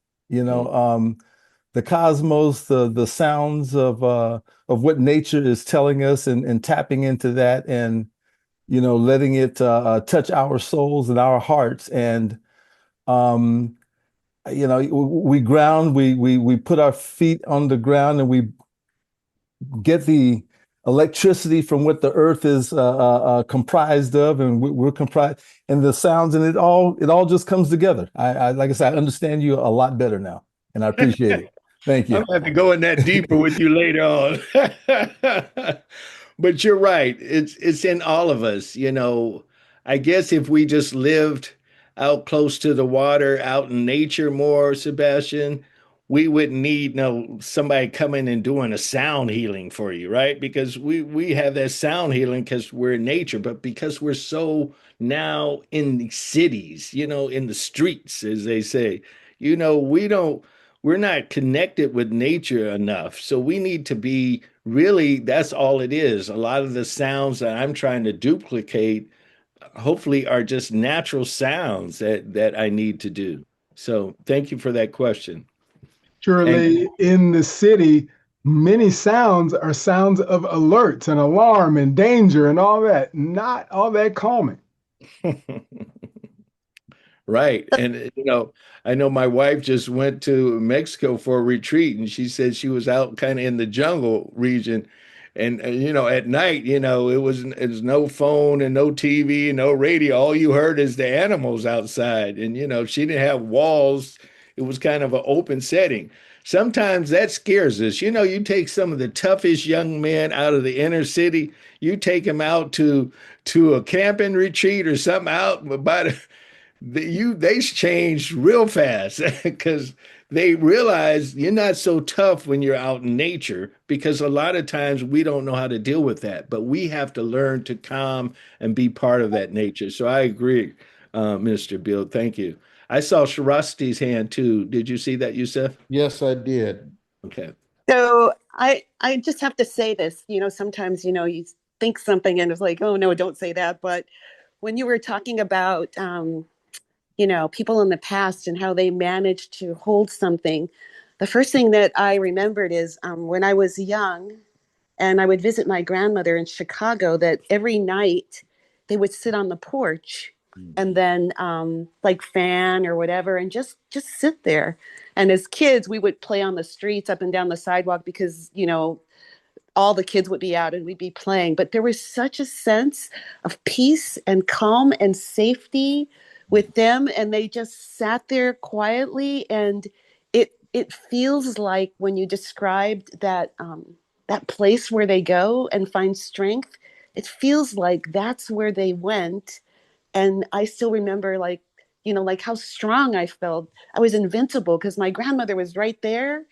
The cosmos, the sounds of what nature is telling us, and tapping into that, and letting it touch our souls and our hearts. And um, we ground, we put our feet on the ground, and we get the electricity from what the earth is comprised of, and we're comprised, and the sounds, and it all just comes together. Like I said, I understand you a lot better now, and I appreciate it. Thank you. I'm going to have to go in that deeper with you later on. But you're right. It's in all of us. I guess if we just lived out close to the water, out in nature more, Sebastian, we wouldn't need no somebody coming and doing a sound healing for you, right? Because we have that sound healing because we're in nature, but because we're so now in the cities, in the streets, as they say, we're not connected with nature enough. So we need to be really, that's all it is. A lot of the sounds that I'm trying to duplicate hopefully are just natural sounds that I need to do. So thank you for that question. And Surely in the city, many sounds are sounds of alerts and alarm and danger and all that, not all that calming. right. And I know my wife just went to Mexico for a retreat and she said she was out kind of in the jungle region. And at night, it was no phone and no TV and no radio. All you heard is the animals outside. And she didn't have walls. It was kind of an open setting. Sometimes that scares us. You take some of the toughest young men out of the inner city, you take them out to a camping retreat or something out by they changed real fast because they realize you're not so tough when you're out in nature because a lot of times we don't know how to deal with that, but we have to learn to calm and be part of that nature. So I agree, Mr. Bill. Thank you. I saw Sharasti's hand too. Did you see that, Yusef? Yes, I did. Okay. So I just have to say this, sometimes, you think something and it's like, oh no, don't say that. But when you were talking about, people in the past and how they managed to hold something, the first thing that I remembered is when I was young and I would visit my grandmother in Chicago, that every night they would sit on the porch and then like fan or whatever and just sit there. And as kids, we would play on the streets up and down the sidewalk because, all the kids would be out and we'd be playing. But there was such a sense of peace and calm and safety with them. And they just sat there quietly. And it feels like when you described that place where they go and find strength, it feels like that's where they went. And I still remember like how strong I felt. I was invincible because my grandmother was right there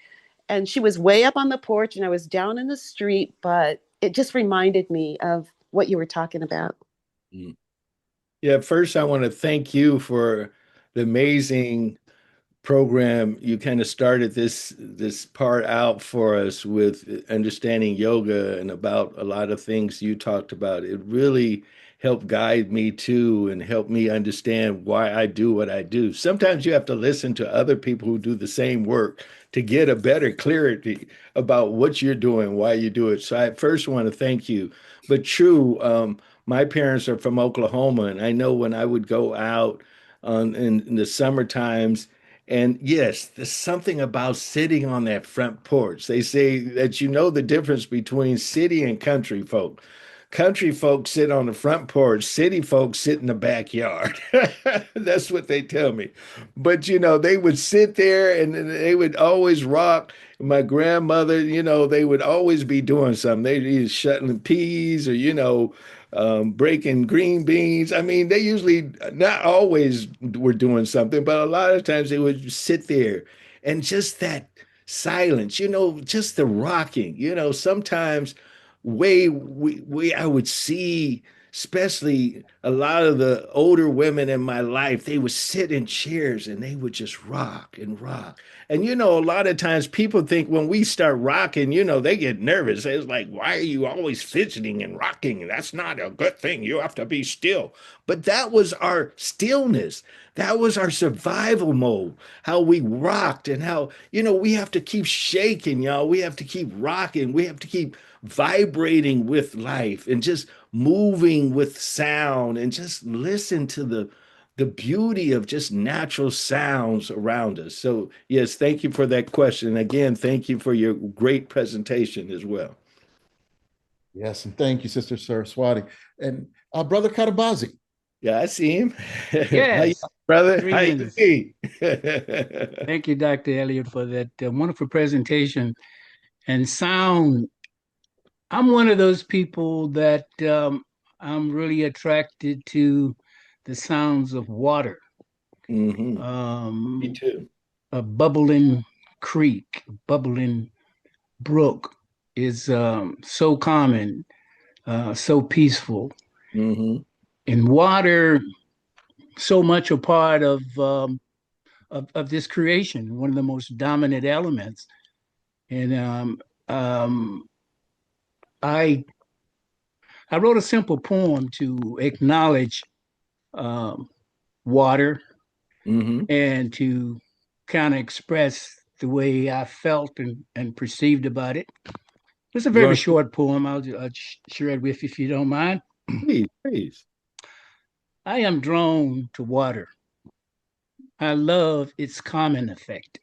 and she was way up on the porch and I was down in the street, but it just reminded me of what you were talking about. Mm. Yeah, first I want to thank you for the amazing program. You kind of started this part out for us with understanding yoga and about a lot of things you talked about. It really helped guide me too and help me understand why I do what I do. Sometimes you have to listen to other people who do the same work to get a better clarity about what you're doing, why you do it. So I first want to thank you. But true, my parents are from Oklahoma, and I know when I would go out in the summer times, and yes, there's something about sitting on that front porch. They say that the difference between city and country folk. Country folks sit on the front porch, city folks sit in the backyard. That's what they tell me. But they would sit there and they would always rock. My grandmother, they would always be doing something. They'd either shutting peas or, breaking green beans. I mean, they usually not always were doing something, but a lot of times they would sit there and just that silence, just the rocking, sometimes way I would see, especially a lot of the older women in my life, they would sit in chairs and they would just rock and rock. And a lot of times people think when we start rocking, they get nervous. It's like, why are you always fidgeting and rocking? That's not a good thing. You have to be still. But that was our stillness. That was our survival mode, how we rocked and how, we have to keep shaking, y'all. We have to keep rocking. We have to keep vibrating with life and just moving with sound and just listen to the beauty of just natural sounds around us. So, yes, thank you for that question. Again, thank you for your great presentation as well. Yes, and thank you, Sister Saraswati. And Brother Katabazi. Yeah, I see him. How you, Yes. brother? How you Greetings. be? Thank you, Dr. Elliott, for that wonderful presentation. And sound, I'm one of those people that I'm really attracted to the sounds of water. Me too. A bubbling creek, a bubbling brook is so common, so peaceful. And water, so much a part of this creation, one of the most dominant elements. And um, I I wrote a simple poem to acknowledge um, water and to kind of express the way I felt and perceived about it. It's a very short poem. I'll share it with you if you don't mind. Please, please. I am drawn to water. I love its calming effect,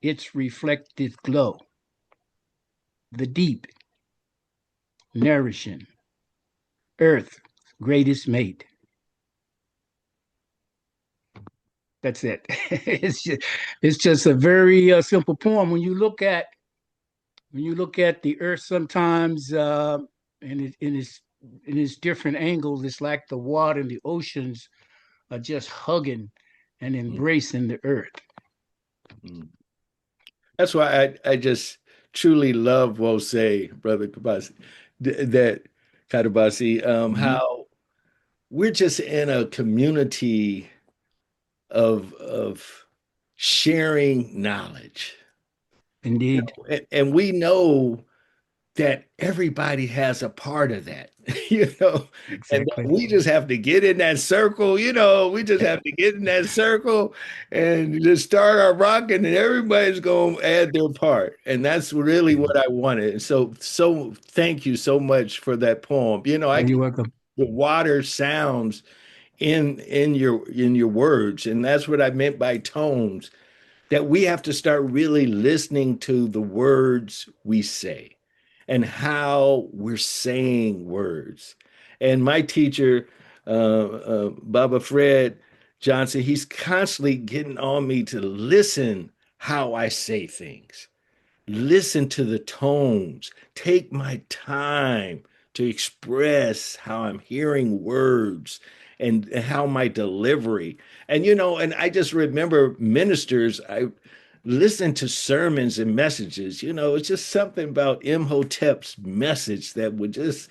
its reflective glow, the deep, nourishing, earth's greatest mate. That's it. It's just a very simple poem. When you look at the earth, sometimes in its different angles, it's like the water and the oceans are just hugging and embracing the earth. That's why I just truly love Wose, Brother Kabasi, that Kadabasi, how we're just in a community of sharing knowledge. Indeed. And we know that everybody has a part of that, and Exactly. we just have to get in that circle, we just have to get in that circle and just start our rocking, and everybody's going to add their part. And that's really what I wanted. And so thank you so much for that poem. You're welcome. The water sounds in your words, and that's what I meant by tones, that we have to start really listening to the words we say and how we're saying words. And my teacher, Baba Fred Johnson, he's constantly getting on me to listen how I say things, listen to the tones, take my time to express how I'm hearing words and how my delivery. And I just remember ministers, I listened to sermons and messages. It's just something about Imhotep's message that would just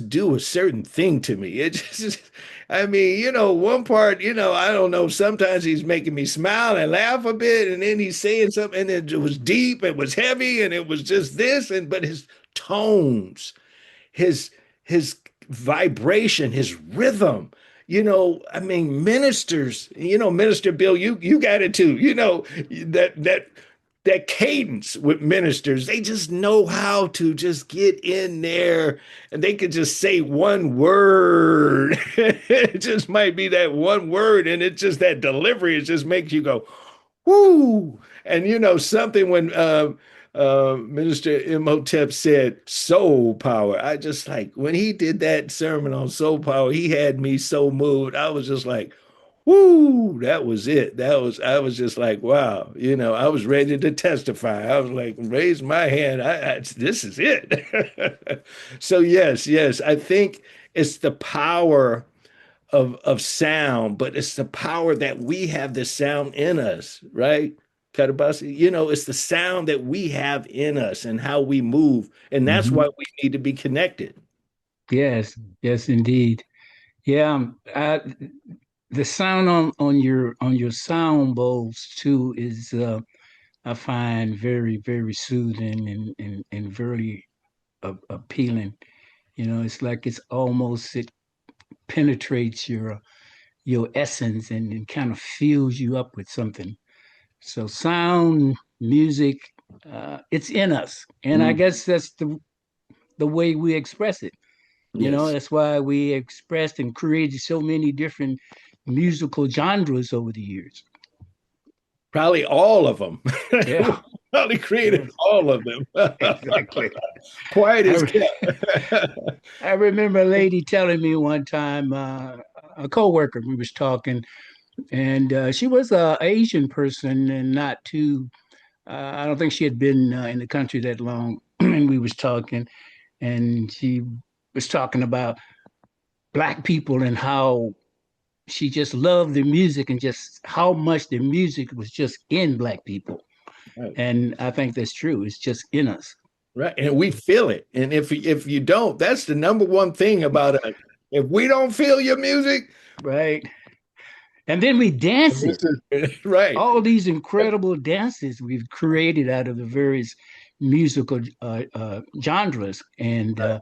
do a certain thing to me. It just, I mean, one part, I don't know, sometimes he's making me smile and laugh a bit, and then he's saying something, and it was deep, it was heavy, and it was just this, but his tones, his vibration, his rhythm. I mean, ministers, Minister Bill, you got it too. That cadence with ministers, they just know how to just get in there, and they could just say one word. It just might be that one word, and it's just that delivery. It just makes you go, whoo. And something when Minister Imhotep said soul power, I just like, when he did that sermon on soul power, he had me so moved. I was just like, whoo, that was it. I was just like, wow, I was ready to testify. I was like, raise my hand. This is it. So yes, I think it's the power of sound, but it's the power that we have the sound in us, right? Kadabasi, it's the sound that we have in us and how we move. And that's why we need to be connected. Yes, yes, indeed. Yeah, the sound on your sound bowls too is I find very very soothing and very appealing. It's like it penetrates your essence and kind of fills you up with something. So sound, music, it's in us, and I guess that's the way we express it. Yes. That's why we expressed and created so many different musical genres over the years. Probably all of them. Yeah. Probably created all of them. Exactly. Quiet as kept. I remember a lady telling me one time, a coworker, we was talking, and she was a Asian person and not too. I don't think she had been in the country that long. And we was talking, and she was talking about black people and how she just loved the music and just how much the music was just in Black people. Right. And I think that's true. It's just in us. Right. And we feel it. And if you don't, that's the number one thing about us. If we don't feel your music, right. And then we dance it. Right. All these incredible dances we've created out of the various musical genres. And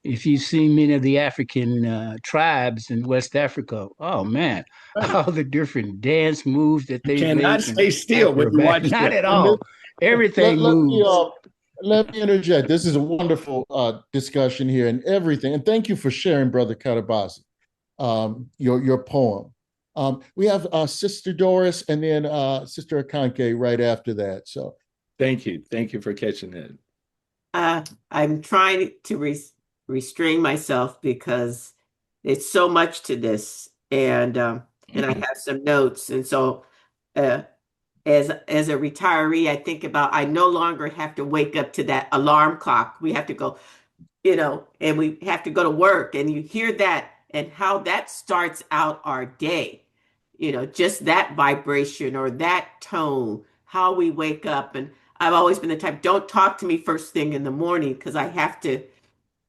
if you've seen many of the African tribes in West Africa, oh man, all the different dance moves that they cannot make. stay still when you watch Not that. at all. Everything moves. Let me interject. This is a wonderful discussion here and everything. And thank you for sharing, Brother Katabasi, your poem. We have Sister Doris and then Sister Akanke right after that. So thank you. Thank you for catching that. I'm trying to restrain myself because it's so much to this, and I have some notes, and so as a retiree, I think about I no longer have to wake up to that alarm clock. We have to go, and we have to go to work, and you hear that and how that starts out our day. Just that vibration or that tone, how we wake up. And I've always been the type, don't talk to me first thing in the morning because I have to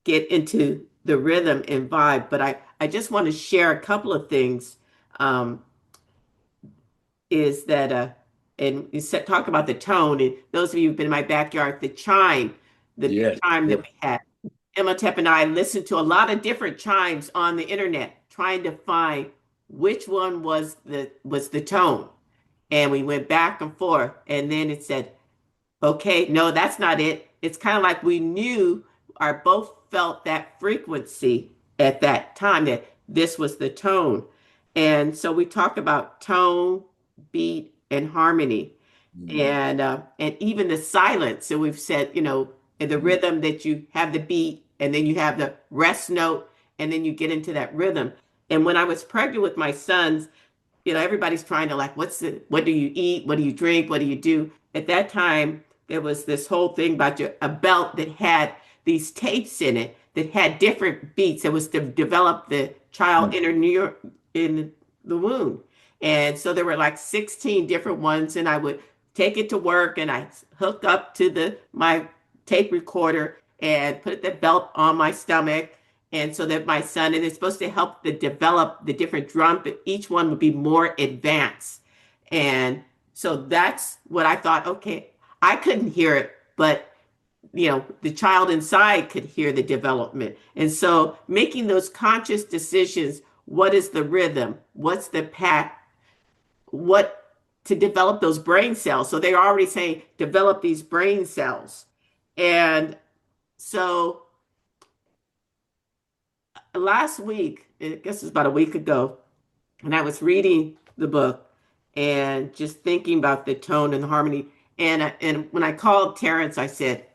get into the rhythm and vibe. But I just want to share a couple of things. Is that, and you talk about the tone, and those of you who've been in my backyard, the chime that we had. Imhotep and I listened to a lot of different chimes on the internet, trying to find which one was the tone. And we went back and forth, and then it said, okay, no, that's not it. It's kind of like we knew or both felt that frequency at that time that this was the tone. And so we talked about tone, beat, and harmony, and even the silence. So we've said, in the rhythm that you have the beat, and then you have the rest note, and then you get into that rhythm. And when I was pregnant with my sons, everybody's trying to like, what do you eat? What do you drink? What do you do? At that time, there was this whole thing about a belt that had these tapes in it that had different beats. It was to develop the child in the womb. And so there were like 16 different ones, and I would take it to work and I hook up to my tape recorder and put the belt on my stomach. And so that my son, and it's supposed to help to develop the different drum, but each one would be more advanced. And so that's what I thought, okay, I couldn't hear it, but the child inside could hear the development. And so making those conscious decisions, what is the rhythm? What's the path? What to develop those brain cells? So they're already saying, develop these brain cells. And so last week, I guess it was about a week ago, and I was reading the book and just thinking about the tone and the harmony. And when I called Terence, I said,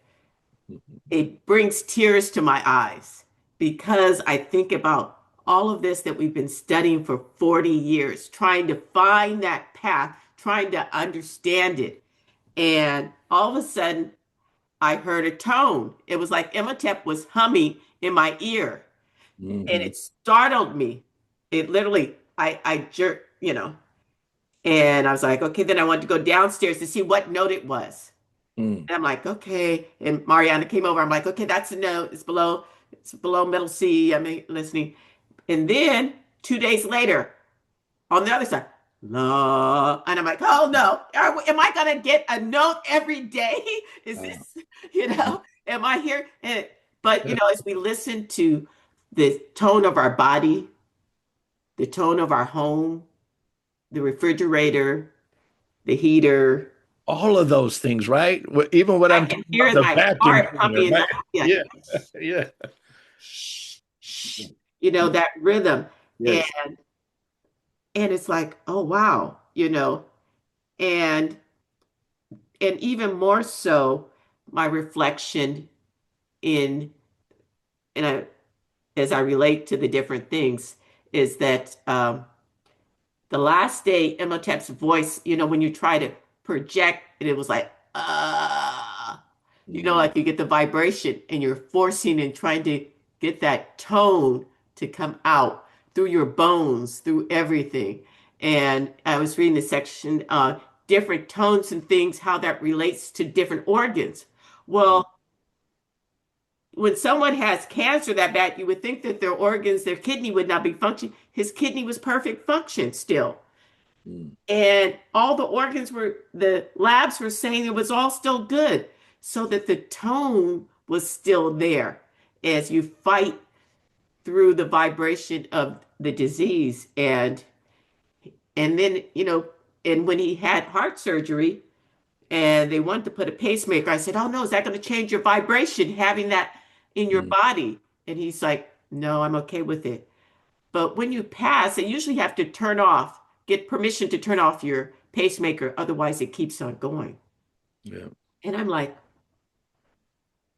it brings tears to my eyes because I think about all of this that we've been studying for 40 years, trying to find that path, trying to understand it. And all of a sudden, I heard a tone. It was like Imhotep was humming in my ear. And it startled me. It literally, I jerked, and I was like, okay, then I wanted to go downstairs to see what note it was. And I'm like, okay. And Mariana came over. I'm like, okay, that's a note. It's below middle C. I'm listening. And then 2 days later, on the other side, la, and I'm like, oh no, am I gonna get a note every day? Is this, am I here? But as we listen to the tone of our body, the tone of our home, the refrigerator, the heater, all of those things, right? Even what I'm talking about, the vacuum cleaner, right? Yeah. That rhythm. Yes. And it's like, oh wow, and even more so, my reflection in as I relate to the different things is that the last day, Imhotep's voice, when you try to project, and it was like, like you get the vibration and you're forcing and trying to get that tone to come out. through your bones, through everything. And I was reading the section, different tones and things, how that relates to different organs. Well, when someone has cancer that bad, you would think that their organs, their kidney would not be functioning. His kidney was perfect function still. And all the organs were, the labs were saying it was all still good, so that the tone was still there as you fight through the vibration of the disease. And then, and when he had heart surgery and they wanted to put a pacemaker, I said, "Oh no, is that going to change your vibration having that in your body?" And he's like, "No, I'm okay with it." But when you pass, they usually have to get permission to turn off your pacemaker, otherwise it keeps on going. Yeah. And I'm like,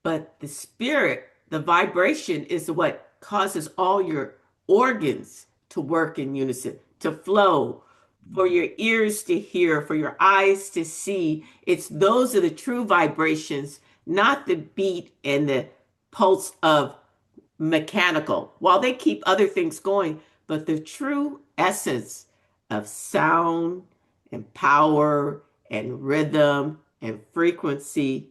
but the spirit, the vibration is what causes all your organs to work in unison, to flow, for your ears to hear, for your eyes to see. Those are the true vibrations, not the beat and the pulse of mechanical. While they keep other things going, but the true essence of sound and power and rhythm and frequency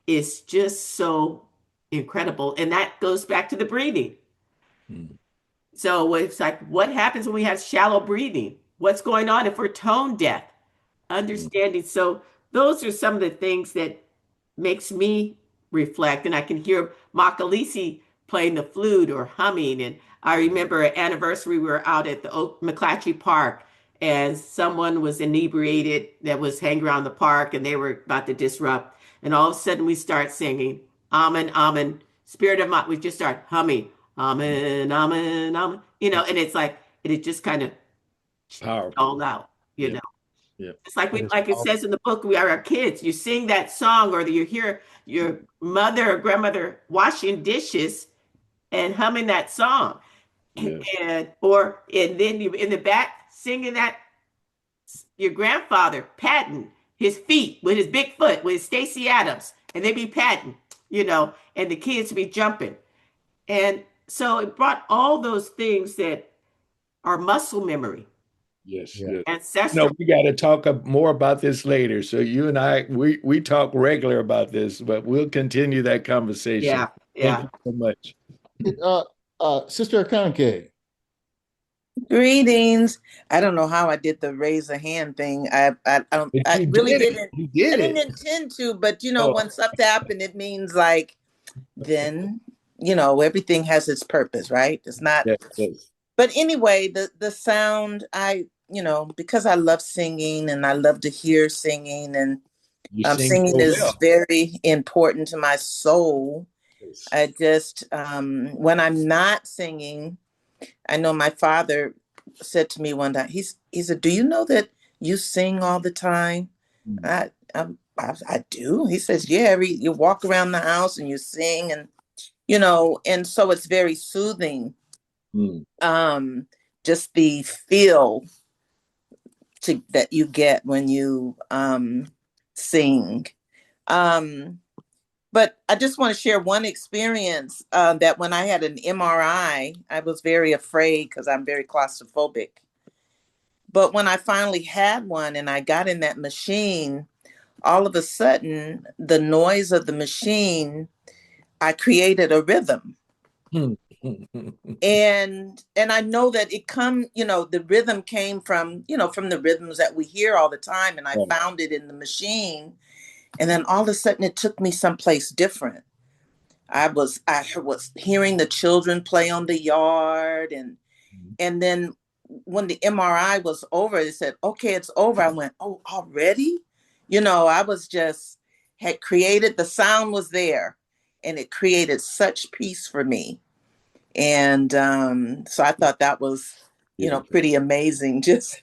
is just so incredible. And that goes back to the breathing. So it's like, what happens when we have shallow breathing? What's going on if we're tone deaf? Understanding. So those are some of the things that makes me reflect. And I can hear Makalisi playing the flute or humming. And I remember an anniversary, we were out at the McClatchy Park and someone was inebriated that was hanging around the park and they were about to disrupt. And all of a sudden we start singing, Amen, Amen, Spirit of we just start humming, Amen, Amen, Amen, and it's like, it just kind of Powerful. all out, Yeah. know. Yeah. It's like it says in the book, we are our kids. You sing that song, or you hear your mother or grandmother washing dishes and humming that song, Yeah. and then you in the back singing that your grandfather patting his feet with his big foot with Stacy Adams, and they be patting, and the kids be jumping, and so it brought all those things that are muscle memory. Yes, Yeah. yes. Ancestral. We got to talk more about this later. So you and I, we talk regular about this, but we'll continue that conversation. Thank you so much. Sister Akanke. Greetings. I don't know how I did the raise a hand thing. I really didn't. I didn't intend to, but when something happened, it means like then everything has its purpose, right? It's not. Yes. But anyway, the sound, because I love singing and I love to hear singing, and singing so is well. very important to my soul. Yes. I just when I'm not singing, I know my father said to me one time, he said, "Do you know that you sing all the time?" I do. He says, "Yeah, you walk around the house and you sing, and and so it's very soothing." Just the feel that you get when you sing. But I just want to share one experience that when I had an MRI, I was very afraid because I'm very claustrophobic. But when I finally had one and I got in that machine, all of a sudden, the noise of the machine, I created a rhythm. And I know that the rhythm came from the rhythms that we hear all the time. And I found it in the machine. And then all of a sudden it took me someplace different. I was hearing the children play on the yard. And then when the MRI was over, they said, "Okay, it's over." I went, "Oh, already?" I had created, the sound was there and it created such peace for me. And so I thought that was, pretty amazing. Just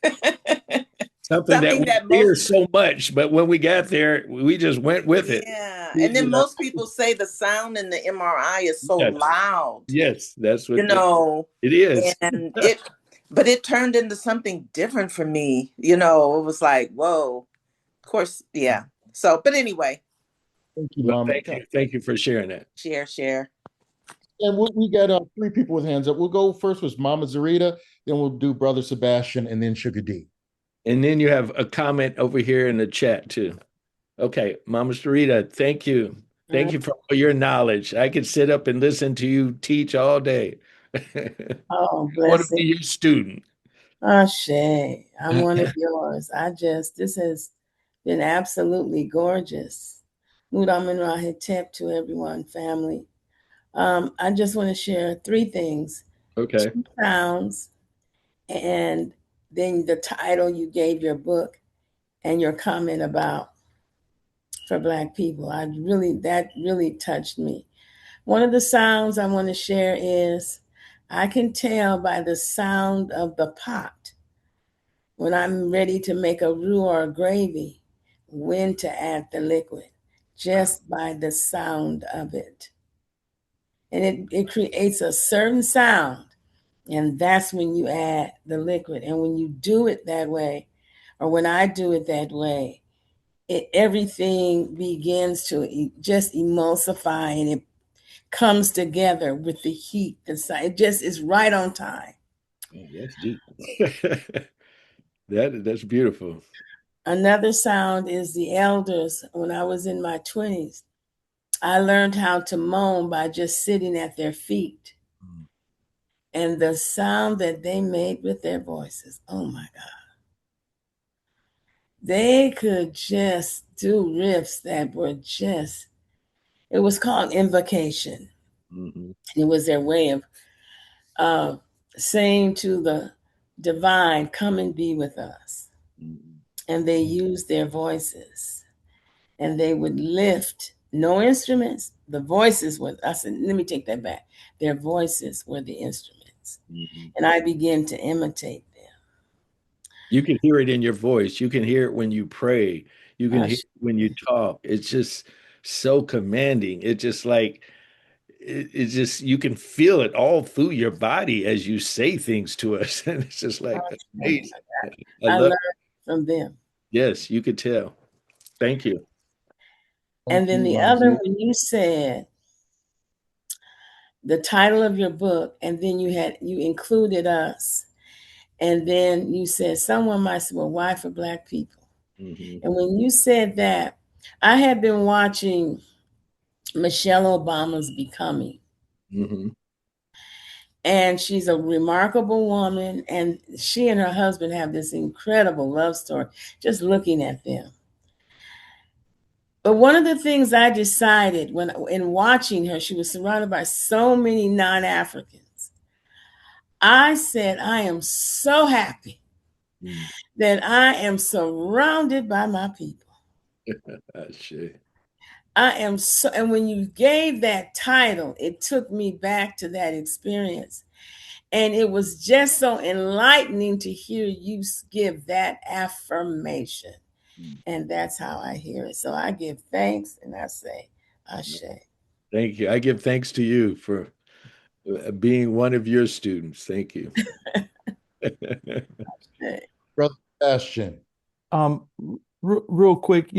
something that we hear so much, but when we got there, we just went with it. Yeah. And then most people say the sound in the MRI is so loud. Yes, that's what it is. And but it turned into something different for me. It was like, whoa. Of course, yeah. So, but anyway. Thank you, Mama. Thank you for sharing that. Share. And we got 3 people with hands up. We'll go first with Mama Zarita, then we'll do Brother Sebastian, and then Sugar D. And then you have a comment over here in the chat too. Okay, Mama Sharita, thank you. Thank you for all your knowledge. I could sit up and listen to you teach all day. Oh, I want to bless be it. your student. Oh, Shay, I'm one of yours. This has been absolutely gorgeous. Mudamin Rahetep to everyone, family. I just want to share three things. Okay. 2 sounds, and then the title you gave your book and your comment about for Black people. That really touched me. One of the sounds I want to share is I can tell by the sound of the pot when I'm ready to make a roux or a gravy when to add the liquid, just by the sound of it. And it creates a certain sound. And that's when you add the liquid. And when you do it that way, or when I do it that way, everything begins to just emulsify, and it comes together with the heat. It just is right on time. Oh, that's deep. That's beautiful. Another sound is the elders. When I was in my 20s, I learned how to moan by just sitting at their feet. And the sound that they made with their voices, oh my God. They could just do riffs that were just, it was called invocation. Mm-hmm. It was their way of saying to the divine, come and be with us. Mm-hmm. And they used their voices, and they would lift, no instruments. The voices were, I said, let me take that back. Their voices were the instruments. Mm-hmm. And I began to imitate them. You can hear it in your voice. You can hear it when you pray. You can hear it when you talk. It's just so commanding. It's just like, it's just, you can feel it all through your body as you say things to us. And it's just like amazing. I learned from them. Yes, you could tell. Thank you. And then the other, when you said the title of your book, and then you included us, and then you said someone might say, well, why for Black people? Mm-hmm. And when you said that, I had been watching Michelle Obama's Becoming. Mm-hmm. And she's a remarkable woman, and she and her husband have this incredible love story, just looking at them. But one of the things I decided in watching her, she was surrounded by so many non-Africans. I said, I am so happy that I am surrounded by my people. I am so, and when you gave that title, it took me back to that experience. And it was just so enlightening to hear you give that affirmation. And that's how I hear it. So I give thanks and I say, Ashe. Thank you. I give thanks to you for being one of your students. Thank you. Brother Sebastian. Real quick,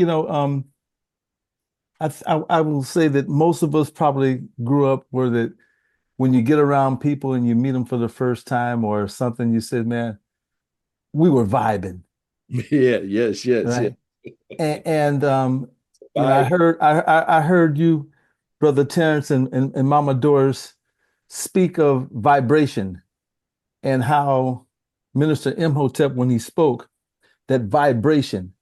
I will say that most of us probably grew up where that when you get around people and you meet them for the first time or something, you said, man, we were vibing. Yeah, yes, right? Yeah. And I heard you, Brother Terence and Mama Doris, speak of vibration and how Minister Imhotep, when he spoke, that vibration.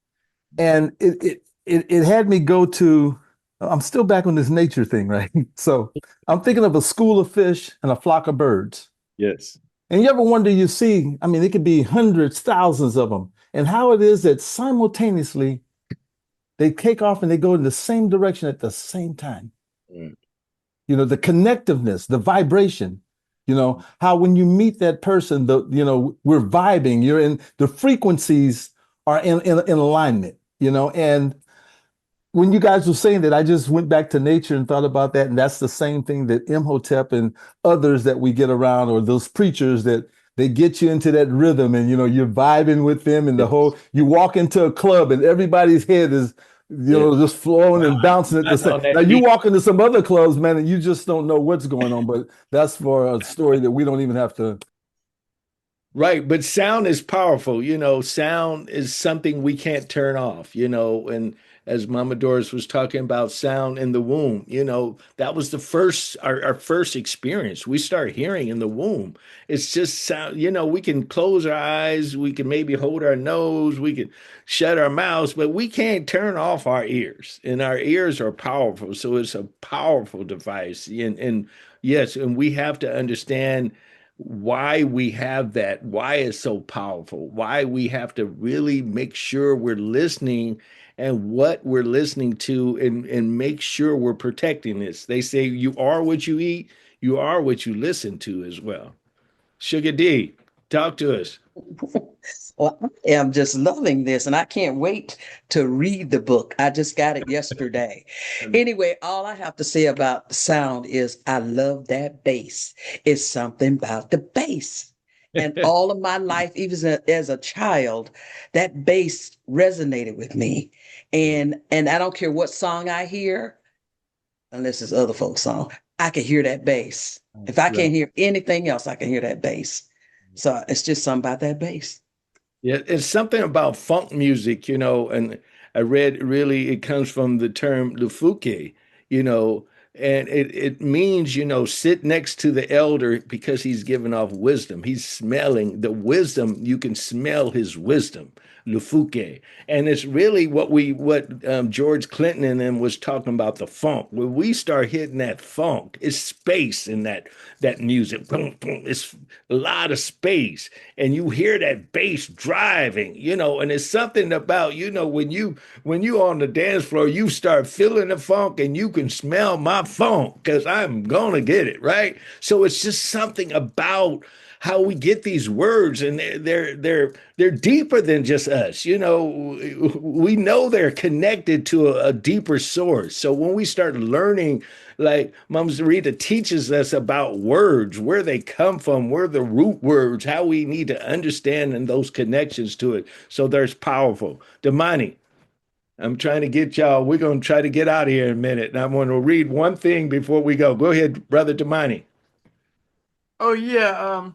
And it had me go to, I'm still back on this nature thing, right? So I'm thinking of a school of fish and a flock of birds. Yes. And you ever wonder, you see, I mean, it could be hundreds, thousands of them, and how it is that simultaneously they take off and they go in the same direction at the same time. The connectiveness, the vibration, how when you meet that person, we're vibing, you're in, the frequencies are in alignment, and when you guys were saying that, I just went back to nature and thought about that. And that's the same thing that Imhotep and others that we get around, or those preachers that they get you into that rhythm and, you're vibing with them and you walk into a club and everybody's head is, just flowing and bouncing at the same. Now you walk into some other clubs, man, and you just don't know what's going on, but that's for a story that we don't even have to. Right, but sound is powerful. Sound is something we can't turn off, and as Mama Doris was talking about sound in the womb, that was our first experience. We start hearing in the womb. It's just sound, we can close our eyes, we can maybe hold our nose, we can shut our mouths, but we can't turn off our ears. And our ears are powerful. So it's a powerful device. And yes, and we have to understand why we have that, why it's so powerful, why we have to really make sure we're listening and what we're listening to and make sure we're protecting this. They say you are what you eat, you are what you listen to as well. Sugar D, talk to us. Well, I am just loving this, and I can't wait to read the book. I just got it yesterday. Anyway, all I have to say about the sound is I love that bass. It's something about the bass. And all of my life, even as a child, that bass resonated with me. And I don't care what song I hear, unless it's other folks' song, I can hear that bass. If I can't hear anything else, I can hear that bass. So it's just something about that bass. Yeah, it's something about funk music, and I read really it comes from the term lufuke, you know, and it means, sit next to the elder because he's giving off wisdom. He's smelling the wisdom. You can smell his wisdom, lufuke. And it's really what George Clinton and them was talking about, the funk. When we start hitting that funk, it's space in that music. Boom, boom. It's a lot of space, and you hear that bass driving, and it's something about, when you on the dance floor, you start feeling the funk, and you can smell my funk because I'm gonna get it right. So it's just something about how we get these words, and they're deeper than just us. We know they're connected to a deeper source. So when we start learning, like Mama Rita teaches us about words, where they come from, where the root words, how we need to understand and those connections to it. So there's powerful. Damani, I'm trying to get y'all. We're going to try to get out of here in a minute. And I'm going to read one thing before we go. Go ahead, Brother Damani. Oh yeah,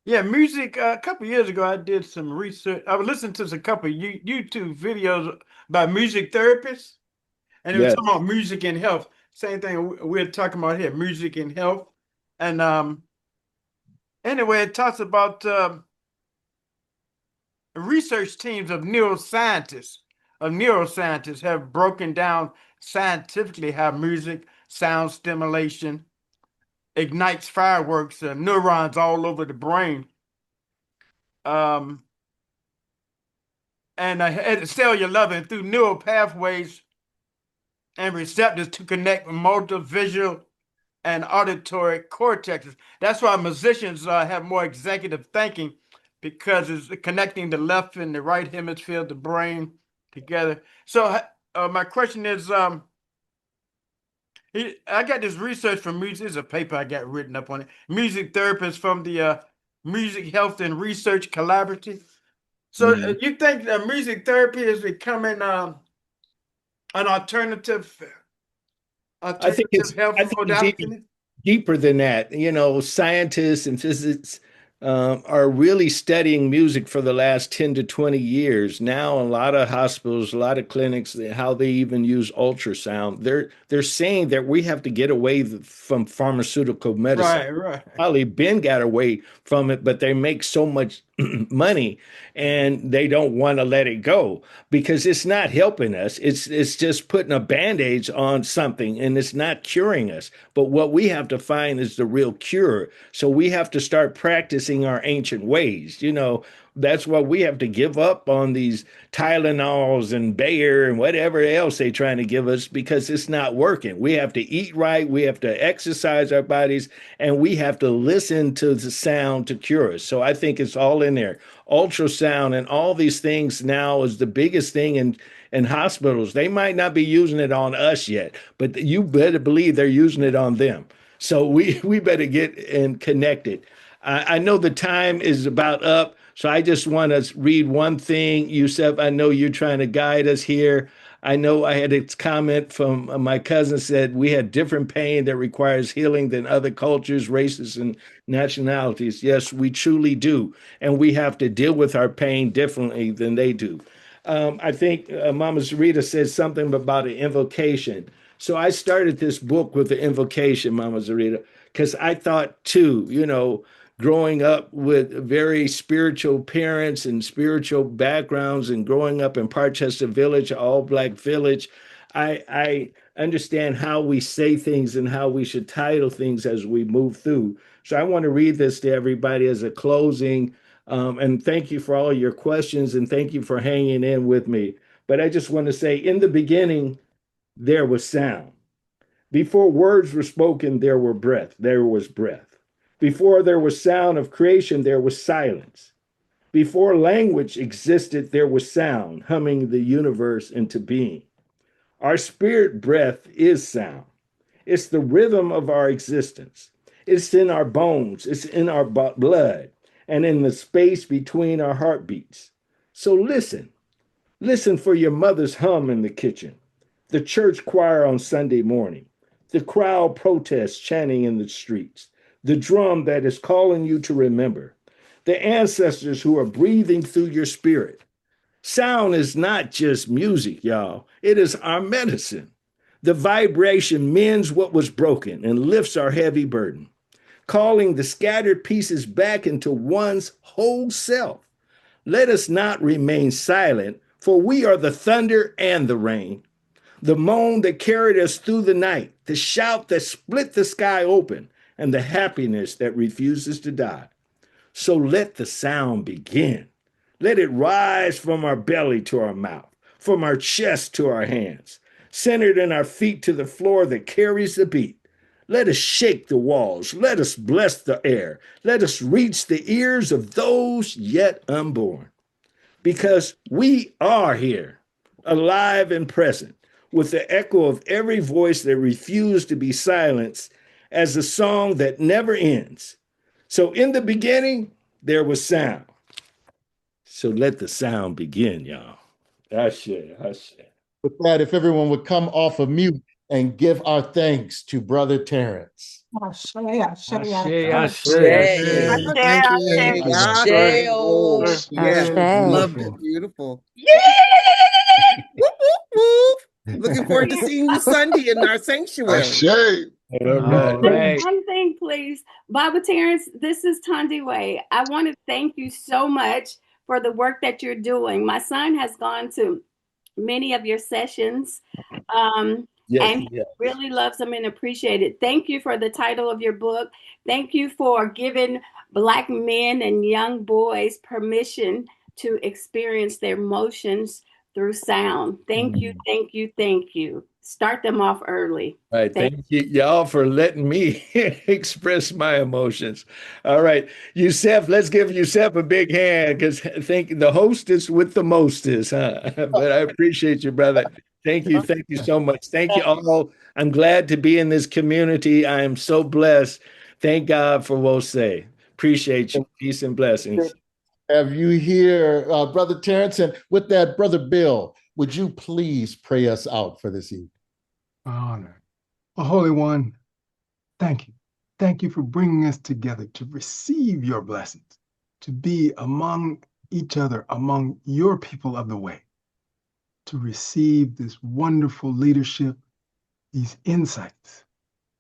yeah, music. A couple years ago, I did some research. I was listening to a couple of YouTube videos about music therapists, and it was Yes. talking about music and health. Same thing we're talking about here, music and health. And anyway, it talks about research teams of neuroscientists have broken down scientifically how music, sound stimulation ignites fireworks, neurons all over the brain. And at the cellular level through neural pathways and receptors to connect with motor, visual, and auditory cortexes. That's why musicians have more executive thinking, because it's connecting the left and the right hemisphere of the brain together. So my question is, I got this research from music. There's a paper I got written up on it. Music therapists from the Music Health and Research Collaborative. So you think music therapy is becoming an alternative I think health it's modality? even deeper than that. Scientists and physicists are really studying music for the last 10 to 20 years. Now, a lot of hospitals, a lot of clinics, how they even use ultrasound, they're saying that we have to get away from pharmaceutical medicine. Right. Probably Ben got away from it, but they make so much money and they don't want to let it go because it's not helping us. It's just putting a band-aid on something and it's not curing us. But what we have to find is the real cure. So we have to start practicing our ancient ways. That's why we have to give up on these Tylenols and Bayer and whatever else they're trying to give us because it's not working. We have to eat right. We have to exercise our bodies and we have to listen to the sound to cure us. So I think it's all in there. Ultrasound and all these things now is the biggest thing in hospitals. They might not be using it on us yet, but you better believe they're using it on them. So we better get and connected. I know the time is about up. So I just want to read one thing, Yusef. I know you're trying to guide us here. I know I had a comment from my cousin said we had different pain that requires healing than other cultures, races, and nationalities. Yes, we truly do. And we have to deal with our pain differently than they do. I think Mama Zarita said something about an invocation. So I started this book with the invocation, Mama Zarita, because I thought too, growing up with very spiritual parents and spiritual backgrounds and growing up in Parchester Village, all black village, I understand how we say things and how we should title things as we move through. So I want to read this to everybody as a closing. And thank you for all your questions and thank you for hanging in with me. But I just want to say, in the beginning, there was sound. Before words were spoken, there was breath. Before there was sound of creation, there was silence. Before language existed, there was sound, humming the universe into being. Our spirit breath is sound. It's the rhythm of our existence. It's in our bones, it's in our blood, and in the space between our heartbeats. So listen for your mother's hum in the kitchen, the church choir on Sunday morning, the crowd protest chanting in the streets, the drum that is calling you to remember, the ancestors who are breathing through your spirit. Sound is not just music, y'all. It is our medicine. The vibration mends what was broken and lifts our heavy burden, calling the scattered pieces back into one's whole self. Let us not remain silent, for we are the thunder and the rain, the moan that carried us through the night, the shout that split the sky open, and the happiness that refuses to die. So let the sound begin. Let it rise from our belly to our mouth, from our chest to our hands, centered in our feet to the floor that carries the beat. Let us shake the walls. Let us bless the air. Let us reach the ears of those yet unborn. Because we are here, alive and present, with the echo of every voice that refused to be silenced as a song that never ends. So in the beginning, there was sound. So let the sound begin, y'all. Ashe. With that, if everyone would come off of mute and give our thanks to Brother Terence. Ashe, Yes. Loved it. Beautiful. Yeah. Whoop, whoop, whoop. Looking forward to seeing you Sunday in our sanctuary. All right. One thing, please. Baba Terence, this is Tunde Way. I want to thank you so much for the work that you're doing. My son has gone to many of your sessions. And he really loves them and appreciate it. Thank you for the title of your book. Thank you for giving Black men and young boys permission to experience their emotions through sound. Thank you, thank you, thank you. Start them off early. All right, thank you, y'all, for letting me express my emotions. All right, Yusef, let's give Yusef a big hand because I think the hostess with the mostest, huh? But I appreciate you, brother. Thank you so much. Thank you all. I'm glad to be in this community. I am so blessed. Thank God for Wose. Appreciate you. Peace and blessings. Have you here, Brother Terence? And with that, Brother Bill, would you please pray us out for this evening? Honor. Oh, Holy One, thank you. Thank you for bringing us together to receive your blessings, to be among each other, among your people of the way, to receive this wonderful leadership, these insights.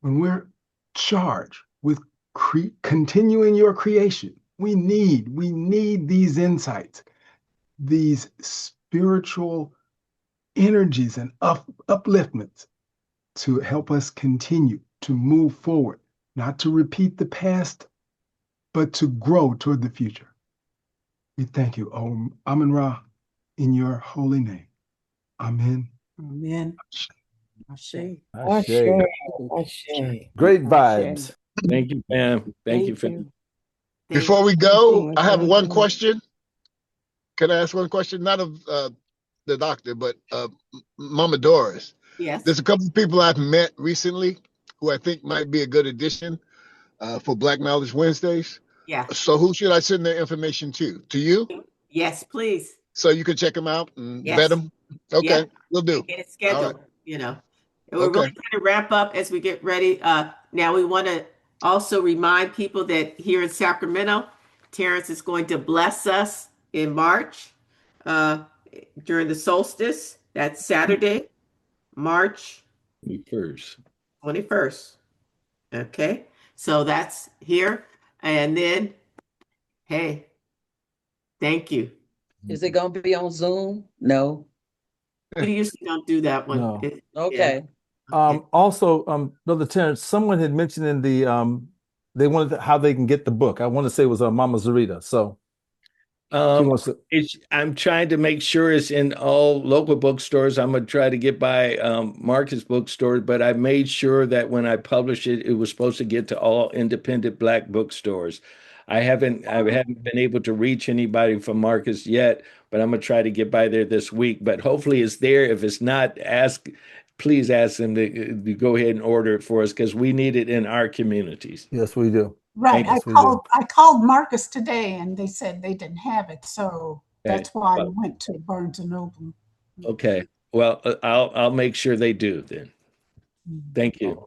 When we're charged with continuing your creation, we need these insights, these spiritual energies and upliftments to help us continue to move forward, not to repeat the past, but to grow toward the future. We thank you, O Amun Ra, in your holy name. Amen. Amen. Ashe. Great vibes. Thank you, fam. Thank you, fam. Before we go, I have one question. Can I ask one question? Not of the doctor, but Mama Doris. Yes. There's a couple of people I've met recently who I think might be a good addition for Black Knowledge Wednesdays. Yeah. So who should I send their information to? To you? Yes, please. So you can check them out and vet them? Okay, Yeah, we'll do. get it All scheduled, right. you know. And we're Okay. really trying to wrap up as we get ready. Now we want to also remind people that here in Sacramento, Terrence is going to bless us in March uh, during the solstice. That's Saturday, March 21st. 21st. Okay, so that's here. And then, hey, thank you. Is it going to be on Zoom? No. We usually don't do that one. No. Yeah. Okay. Also, Brother Terrence, someone had mentioned in the they wanted how they can get the book. I want to say it was Mama Zarita. So she wants to. I'm trying to make sure it's in all local bookstores. I'm gonna try to get by Marcus bookstore, but I made sure that when I published it, it was supposed to get to all independent Black bookstores. I haven't been able to reach anybody from Marcus yet, but I'm gonna try to get by there this week. But hopefully it's there. If it's not, please ask them to go ahead and order it for us because we need it in our communities. Yes, we do. Right. Yes, I called Marcus today and they said they didn't have it. So Okay. that's why I Well, went to Barnes and Noble. okay. Well, I'll make sure they do then. Thank you.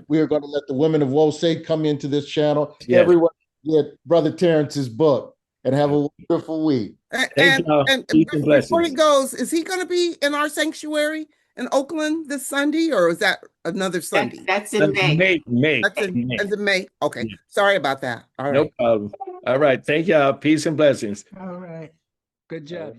We are going to let the women of Wosay come into this channel. Yes. Everyone get Brother Terrence's book and have a wonderful week. Thank y'all. Peace and Before he blessings. goes, is he going to be in our sanctuary in Oakland this Sunday, or is that another Sunday? That's in May. May. That's in May. Okay. Yeah. Sorry about that. All No right. problem. All right. Thank y'all. Peace and blessings. All right. Good job.